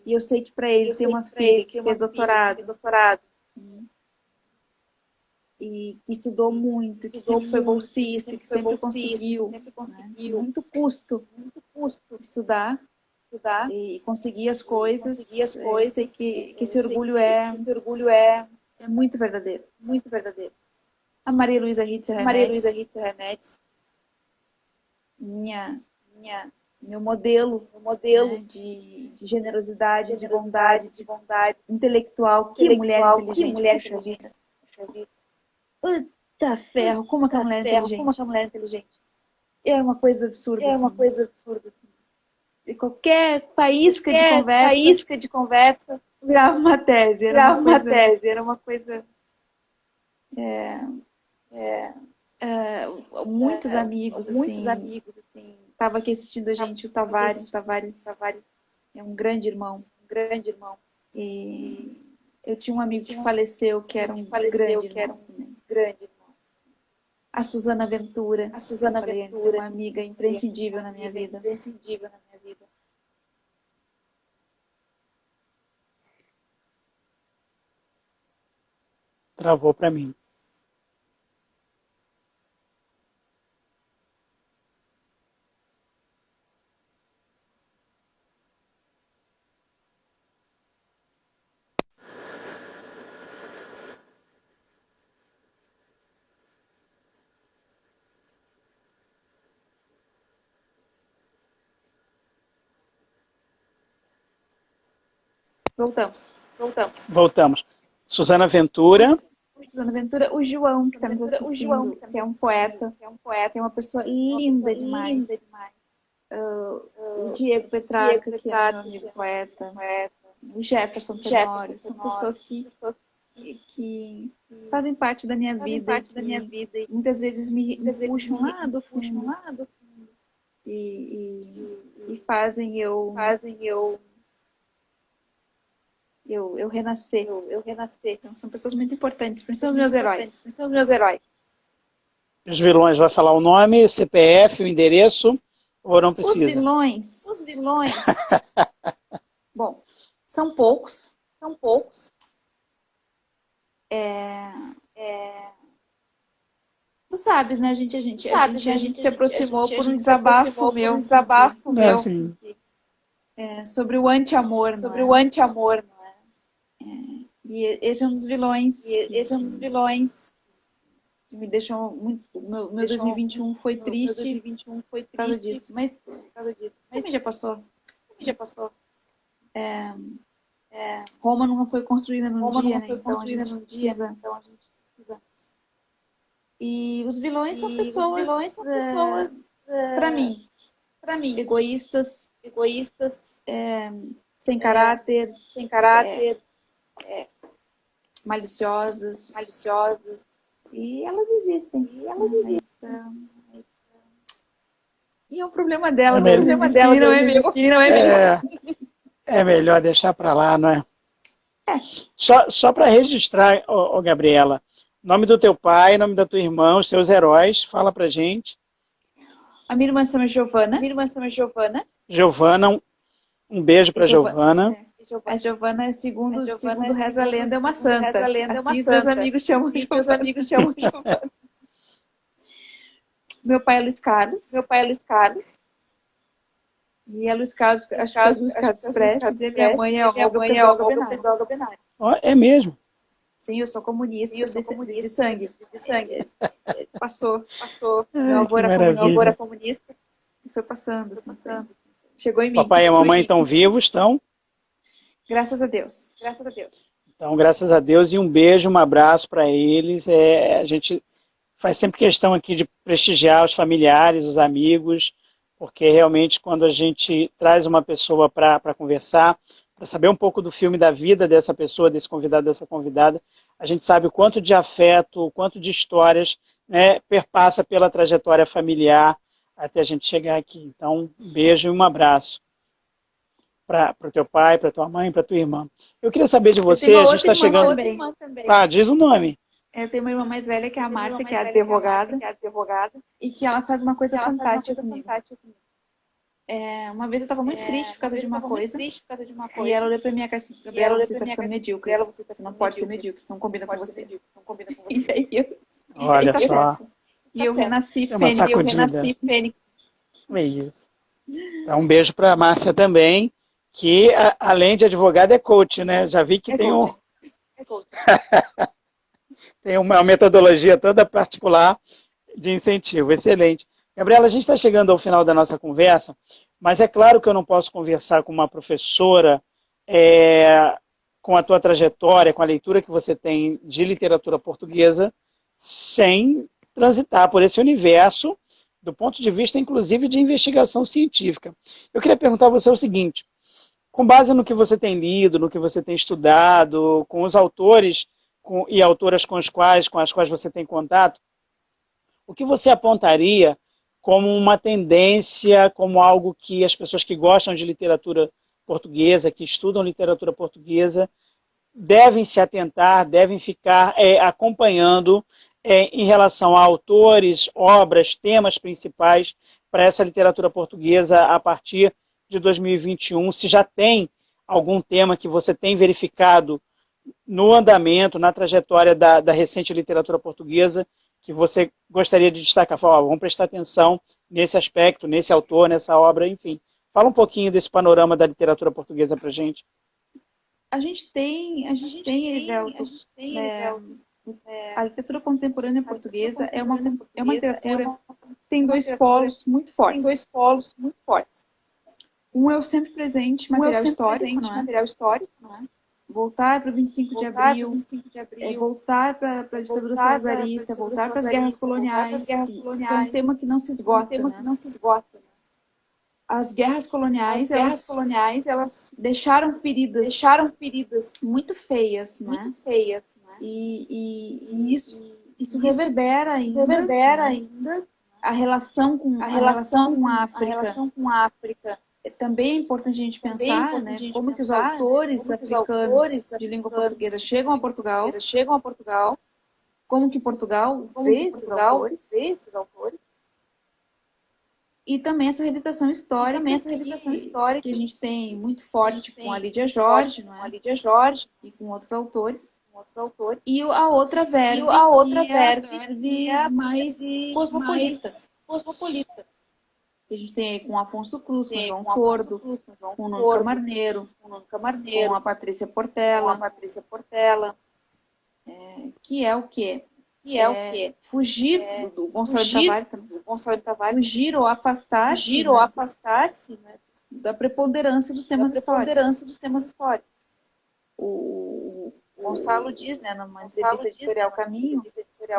eu sei que para ele ter uma filha que fez doutorado e que estudou muito, que sempre foi bolsista, que sempre conseguiu, né? Muito custo estudar e conseguir as coisas. Eu sei que esse orgulho é muito verdadeiro. A Maria Luísa Ritzer Remédios, meu modelo, né, de generosidade, de bondade, intelectual. Que mulher inteligente, puxa vida. Puta ferro, como aquela mulher inteligente. É uma coisa absurda. Assim. E qualquer faísca de conversa virava uma tese. Era uma coisa. Muitos amigos, assim. Estava aqui assistindo a gente, o Tavares. É um grande irmão. E eu tinha um amigo que faleceu, que era um grande irmão. A Suzana Ventura. Falei antes, é uma amiga imprescindível na minha vida. Travou para mim. Voltamos. Suzana Ventura. O João, que está nos assistindo, que é um poeta, é uma pessoa linda demais. O Diego Petrarca, que é meu amigo poeta. O Jefferson Tenório. São pessoas que fazem parte da minha vida. E muitas vezes me puxam lá do fundo. E fazem eu renascer. Então, são pessoas muito importantes, são os meus heróis. Os vilões, vai falar o nome, CPF, o endereço, ou não precisa? Os vilões. Bom, são poucos. Tu sabes, né, a gente se aproximou por um desabafo meu. Sim. Sobre o anti-amor. E esse é um dos vilões. Que me deixou muito. Meu 2021 foi triste por causa disso. Mas também já passou. Roma não foi construída num dia, né? Então a gente precisa. E os vilões são pessoas, para mim, egoístas, sem caráter, maliciosas. E elas existem. E é um problema delas. Não é meu. É melhor deixar para lá, não é? Só para registrar, Gabriela, nome do teu pai, nome da tua irmã, os seus heróis, fala pra gente. A minha irmã se chama Giovana. Giovana, um beijo para Giovana. A Giovana, segundo reza a lenda, é uma santa. Assim os meus amigos chamam Giovana. Meu pai é Luiz Carlos. E é Luiz Carlos, acho que é Luiz Carlos Prestes. E minha mãe é Olga Benário. É mesmo? Sim, eu sou comunista de sangue. Passou. Meu avô era comunista e foi passando. Chegou em mim. Papai e a mamãe estão vivos, estão? Graças a Deus. Então, graças a Deus, e um beijo, um abraço para eles. A gente faz sempre questão aqui de prestigiar os familiares, os amigos, porque realmente quando a gente traz uma pessoa para conversar, para saber um pouco do filme da vida dessa pessoa, desse convidado, dessa convidada, a gente sabe o quanto de afeto, o quanto de histórias, né, perpassa pela trajetória familiar até a gente chegar aqui. Então, um beijo e um abraço para o teu pai, para tua mãe, para tua irmã. Eu queria saber de você, a gente está chegando... Também. Ah, diz o nome. Eu tenho uma irmã mais velha, que é a Márcia, que é advogada, e que ela faz uma coisa fantástica comigo. Uma vez eu estava muito triste por causa de uma coisa, e ela olhou para mim e disse, Gabriela, você está ficando medíocre. Você não pode ser medíocre, isso não combina com você. E aí eu... Olha tá só. certo. E eu renasci É uma fênix. É isso. Então, um beijo para a Márcia também, que além de advogada é coach, né? Já vi que tem tem uma metodologia toda particular de incentivo. Excelente. Gabriela, a gente está chegando ao final da nossa conversa, mas é claro que eu não posso conversar com uma professora com a tua trajetória, com a leitura que você tem de literatura portuguesa, sem transitar por esse universo, do ponto de vista, inclusive, de investigação científica. Eu queria perguntar a você o seguinte, com base no que você tem lido, no que você tem estudado, com os autores e autoras com as quais você tem contato, o que você apontaria como uma tendência, como algo que as pessoas que gostam de literatura portuguesa, que estudam literatura portuguesa, devem se atentar, devem ficar acompanhando em relação a autores, obras, temas principais para essa literatura portuguesa a partir de 2021, se já tem algum tema que você tem verificado no andamento, na trajetória da recente literatura portuguesa, que você gostaria de destacar? Fala, vamos prestar atenção nesse aspecto, nesse autor, nessa obra, enfim. Fala um pouquinho desse panorama da literatura portuguesa para a gente. A gente tem, Erivelto, a literatura contemporânea portuguesa é uma literatura que tem dois polos muito fortes. Um é o sempre presente material histórico, não é? Voltar para o 25 de abril, voltar para a ditadura salazarista, voltar para as guerras coloniais, que é um tema que não se esgota, né? As guerras coloniais, elas deixaram feridas muito feias, né? E isso reverbera ainda a relação com a África. Também é importante a gente pensar, né, como que os autores africanos de língua portuguesa chegam a Portugal, como que Portugal vê esses autores, e também essa revisitação histórica que a gente tem muito forte com a Lídia Jorge, não é? E com outros autores. E a outra verve, que é a verve mais cosmopolita. Que a gente tem aí com Afonso Cruz, com João Tordo, com o Nuno Camarneiro, com a Patrícia Portela, que é o quê? Fugir do Gonçalo Tavares, fugir ou afastar-se, né, da preponderância dos temas históricos. O Gonçalo diz, né, numa entrevista editorial Caminho,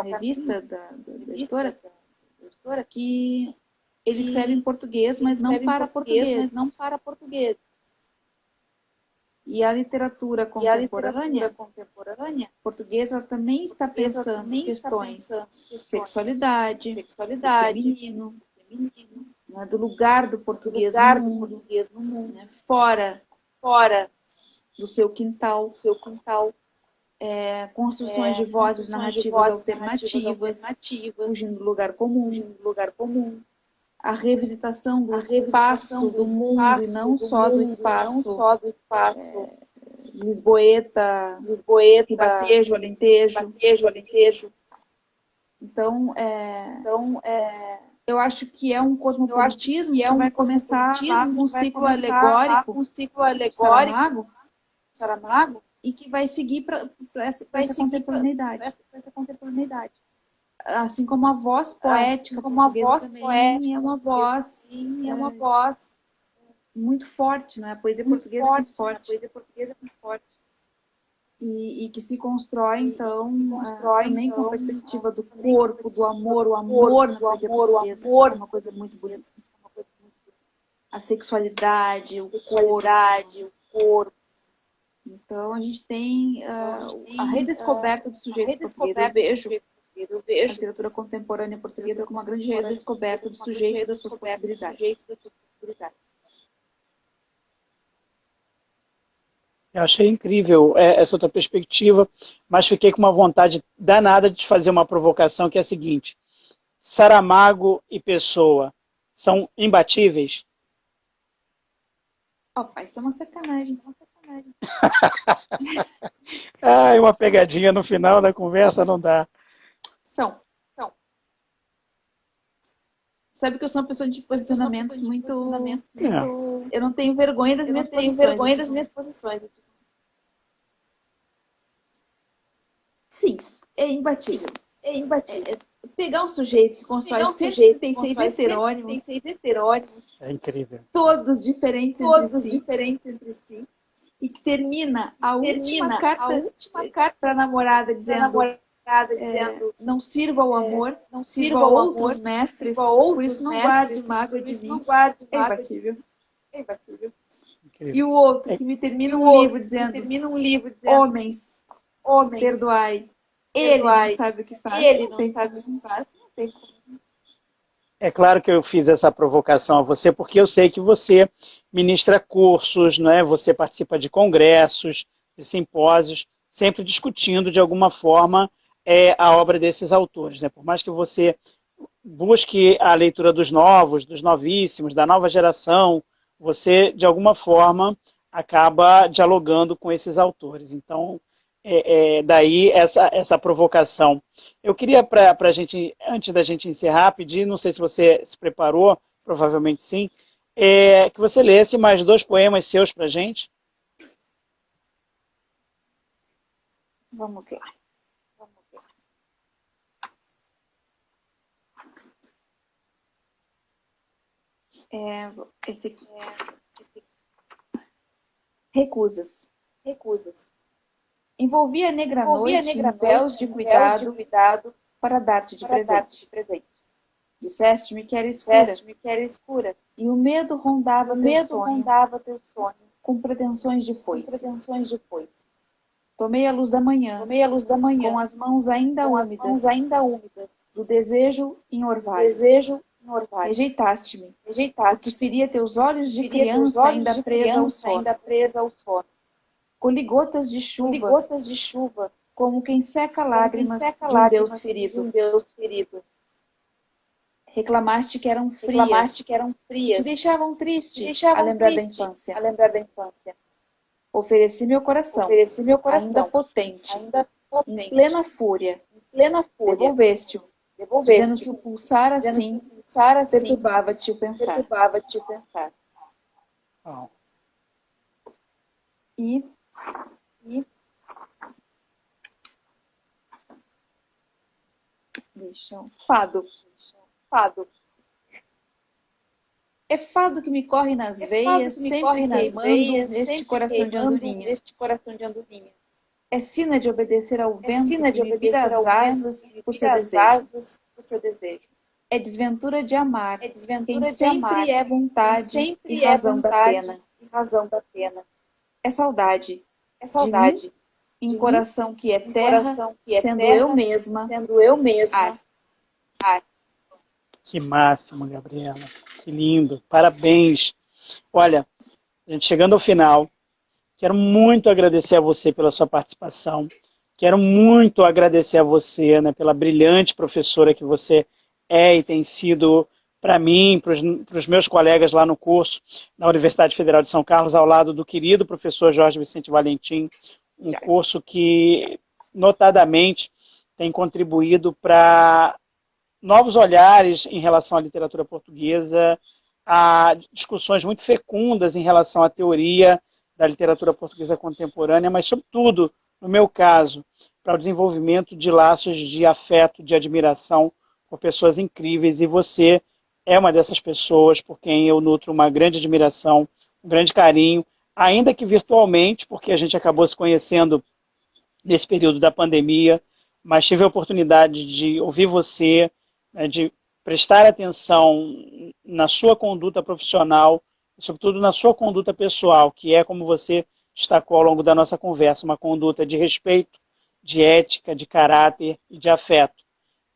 revista da editora, que ele escreve em português, mas não para portugueses. E a literatura contemporânea portuguesa também está pensando em questões de sexualidade, feminino, né, do lugar do português no mundo, né, fora do seu quintal, construções de vozes narrativas alternativas, fugindo do lugar comum. A revisitação do espaço do mundo e não só do espaço lisboeta, ribatejo, alentejo. Então, eu acho que é um cosmopolitismo que vai começar lá com o ciclo alegórico Saramago, e que vai seguir para essa contemporaneidade. Assim como a voz poética portuguesa também é uma voz muito forte, né? A poesia portuguesa é muito forte. E que se constrói, então, também com a perspectiva do corpo, do amor, o amor na poesia portuguesa é uma coisa muito bonita. a sexualidade, o corpo. Então, a gente tem a redescoberta do sujeito português. Eu vejo a literatura contemporânea portuguesa como uma grande redescoberta do sujeito e das suas possibilidades. Eu achei incrível essa tua perspectiva, mas fiquei com uma vontade danada de te fazer uma provocação, que é a seguinte: Saramago e Pessoa são imbatíveis? Opa, isso é uma sacanagem. Uma pegadinha no final da conversa não dá. São. Sabe que eu sou uma pessoa de posicionamentos muito... Eu não tenho vergonha das minhas posições. Sim, é imbatível. Pegar um sujeito que constrói 136 heterônimos, É incrível. todos diferentes entre si, e que termina a última carta para a namorada dizendo não sirva ao amor, não sirva a outros mestres, por isso não guarde mágoa de mim. É imbatível. Incrível. E o outro que me termina um livro dizendo homens, perdoai. Ele não sabe o que faz. É claro que eu fiz essa provocação a você, porque eu sei que você ministra cursos, não é? Você participa de congressos, de simpósios, sempre discutindo de alguma forma a obra desses autores, né? Por mais que você busque a leitura dos novos, dos novíssimos, da nova geração, você, de alguma forma, acaba dialogando com esses autores. Então, daí essa provocação. Eu queria, para a gente, antes da gente encerrar, pedir, não sei se você se preparou, provavelmente sim, que você lesse mais 2 poemas seus para a gente. Vamos lá. Esse aqui. Recusas. Envolvi a negra noite em véus de cuidado para dar-te de presente. Disseste-me que era escura, e o medo rondava teu sonho, com pretensões de foice. Tomei a luz da manhã, com as mãos ainda úmidas, do desejo em orvalho. Rejeitaste-me, porque feria teus olhos de criança ainda presa ao sono. Colhi gotas de chuva, como quem seca lágrimas de um Deus ferido. Reclamaste que eram frias, te deixavam triste a lembrar da infância. Ofereci meu coração, ainda potente, em plena fúria. Devolveste-o, dizendo que o pulsar assim perturbava-te o pensar. Oh. E fado. É fado que me corre nas veias, sempre queimando este coração de andorinha. É sina de obedecer ao vento que me vira as asas por seu desejo. É desventura de amar, quem sempre é vontade e razão da pena. É saudade de mim, em coração que é terra, sendo eu mesma ar. Que máximo, Gabriela. Que lindo. Parabéns. Olha, a gente chegando ao final, quero muito agradecer a você pela sua participação. Quero muito agradecer a você, né, pela brilhante professora que você é e tem sido para mim, para os meus colegas lá no curso, na Universidade Federal de São Carlos, ao lado do querido professor Jorge Vicente Valentim, um curso que, notadamente, tem contribuído para novos olhares em relação à literatura portuguesa, a discussões muito fecundas em relação à teoria da literatura portuguesa contemporânea, mas, sobretudo, no meu caso, para o desenvolvimento de laços de afeto, de admiração por pessoas incríveis, e você é uma dessas pessoas por quem eu nutro uma grande admiração, um grande carinho, ainda que virtualmente, porque a gente acabou se conhecendo nesse período da pandemia, mas tive a oportunidade de ouvir você, né, de prestar atenção na sua conduta profissional e sobretudo na sua conduta pessoal, que é, como você destacou ao longo da nossa conversa, uma conduta de respeito, de ética, de caráter e de afeto.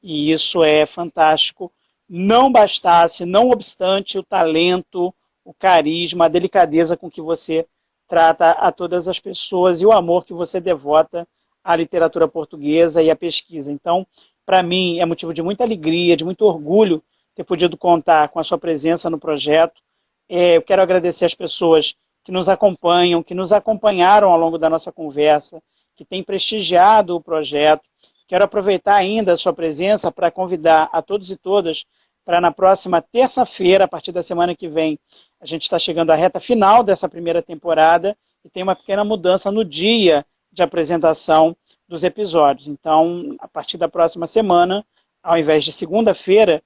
E isso é fantástico. Não bastasse, não obstante o talento, o carisma, a delicadeza com que você trata a todas as pessoas e o amor que você devota à literatura portuguesa e à pesquisa. Então, para mim, é motivo de muita alegria, de muito orgulho ter podido contar com a sua presença no projeto. Eu quero agradecer as pessoas que nos acompanham, que nos acompanharam ao longo da nossa conversa, que têm prestigiado o projeto. Quero aproveitar ainda a sua presença para convidar a todos e todas para na próxima terça-feira, a partir da semana que vem, a gente está chegando à reta final dessa primeira temporada e tem uma pequena mudança no dia de apresentação dos episódios. Então, a partir da próxima semana, ao invés de segunda-feira,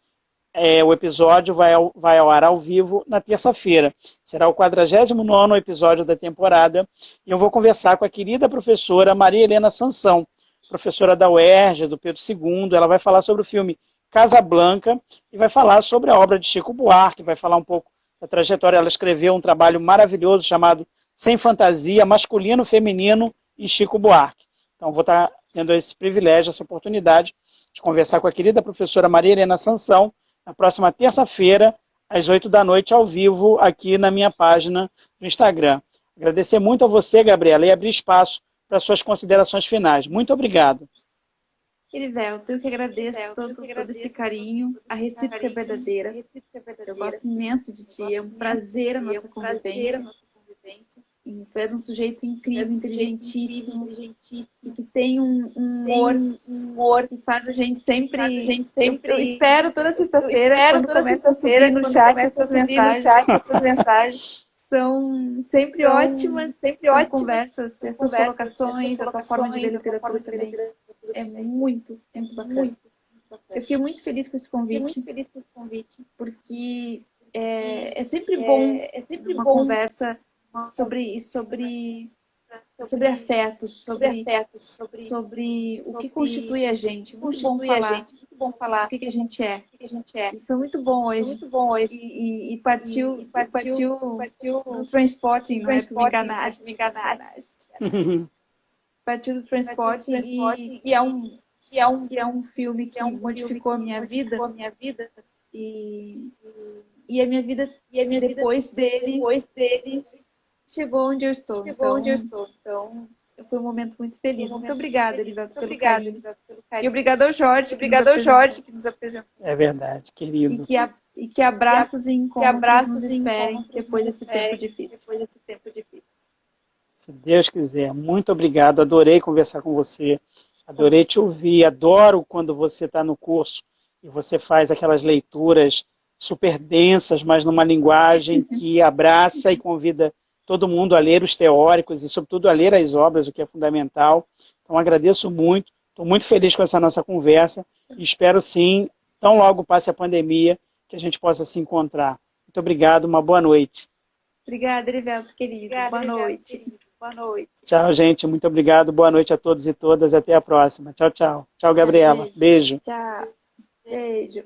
o episódio vai ao ar ao vivo na terça-feira. Será o 49º episódio da temporada e eu vou conversar com a querida professora Maria Helena Sansão, professora da UERJ, do Pedro II. Ela vai falar sobre o filme Casablanca e vai falar sobre a obra de Chico Buarque, vai falar um pouco da trajetória. Ela escreveu um trabalho maravilhoso chamado Sem Fantasia, Masculino, Feminino e Chico Buarque. Então, vou estar tendo esse privilégio, essa oportunidade de conversar com a querida professora Maria Helena Sansão na próxima terça-feira, às 8 da noite, ao vivo, aqui na minha página do Instagram. Agradecer muito a você, Gabriela, e abrir espaço para suas considerações finais. Muito obrigado. Erivelto, eu que agradeço todo esse carinho, a recíproca é verdadeira. Eu gosto imenso de ti, é um prazer a nossa convivência. E tu és um sujeito incrível, inteligentíssimo, e que tem um humor que faz a gente sempre... Eu espero toda sexta-feira, quando começa a subir no chat essas mensagens. São sempre ótimas conversas, as tuas colocações, a tua forma de ler literatura também. É muito bacana. Eu fiquei muito feliz com esse convite, porque é sempre bom uma conversa sobre afetos, sobre o que constitui a gente. Muito bom falar o que a gente é. E foi muito bom hoje. E partiu do Trainspotting, não é? Tu me enganaste. Partiu do Trainspotting e é um filme que modificou a minha vida. E a minha vida depois dele chegou onde eu estou. Então, foi um momento muito feliz. Muito obrigada, Erivelto, pelo carinho. E obrigado ao Jorge, que nos apresentou. É verdade, querido. E que abraços e encontros nos esperem depois desse tempo difícil. Se Deus quiser. Muito obrigado. Adorei conversar com você. Adorei te ouvir. Adoro quando você está no curso e você faz aquelas leituras super densas, mas numa linguagem que abraça e convida todo mundo a ler os teóricos e, sobretudo, a ler as obras, o que é fundamental. Então, agradeço muito. Estou muito feliz com essa nossa conversa e espero, sim, tão logo passe a pandemia, que a gente possa se encontrar. Muito obrigado. Uma boa noite. Obrigada, Erivelto, querido. Boa noite. Tchau, gente. Muito obrigado. Boa noite a todos e todas. Até a próxima. Tchau, tchau. Tchau, Gabriela. Beijo. Tchau. Beijo.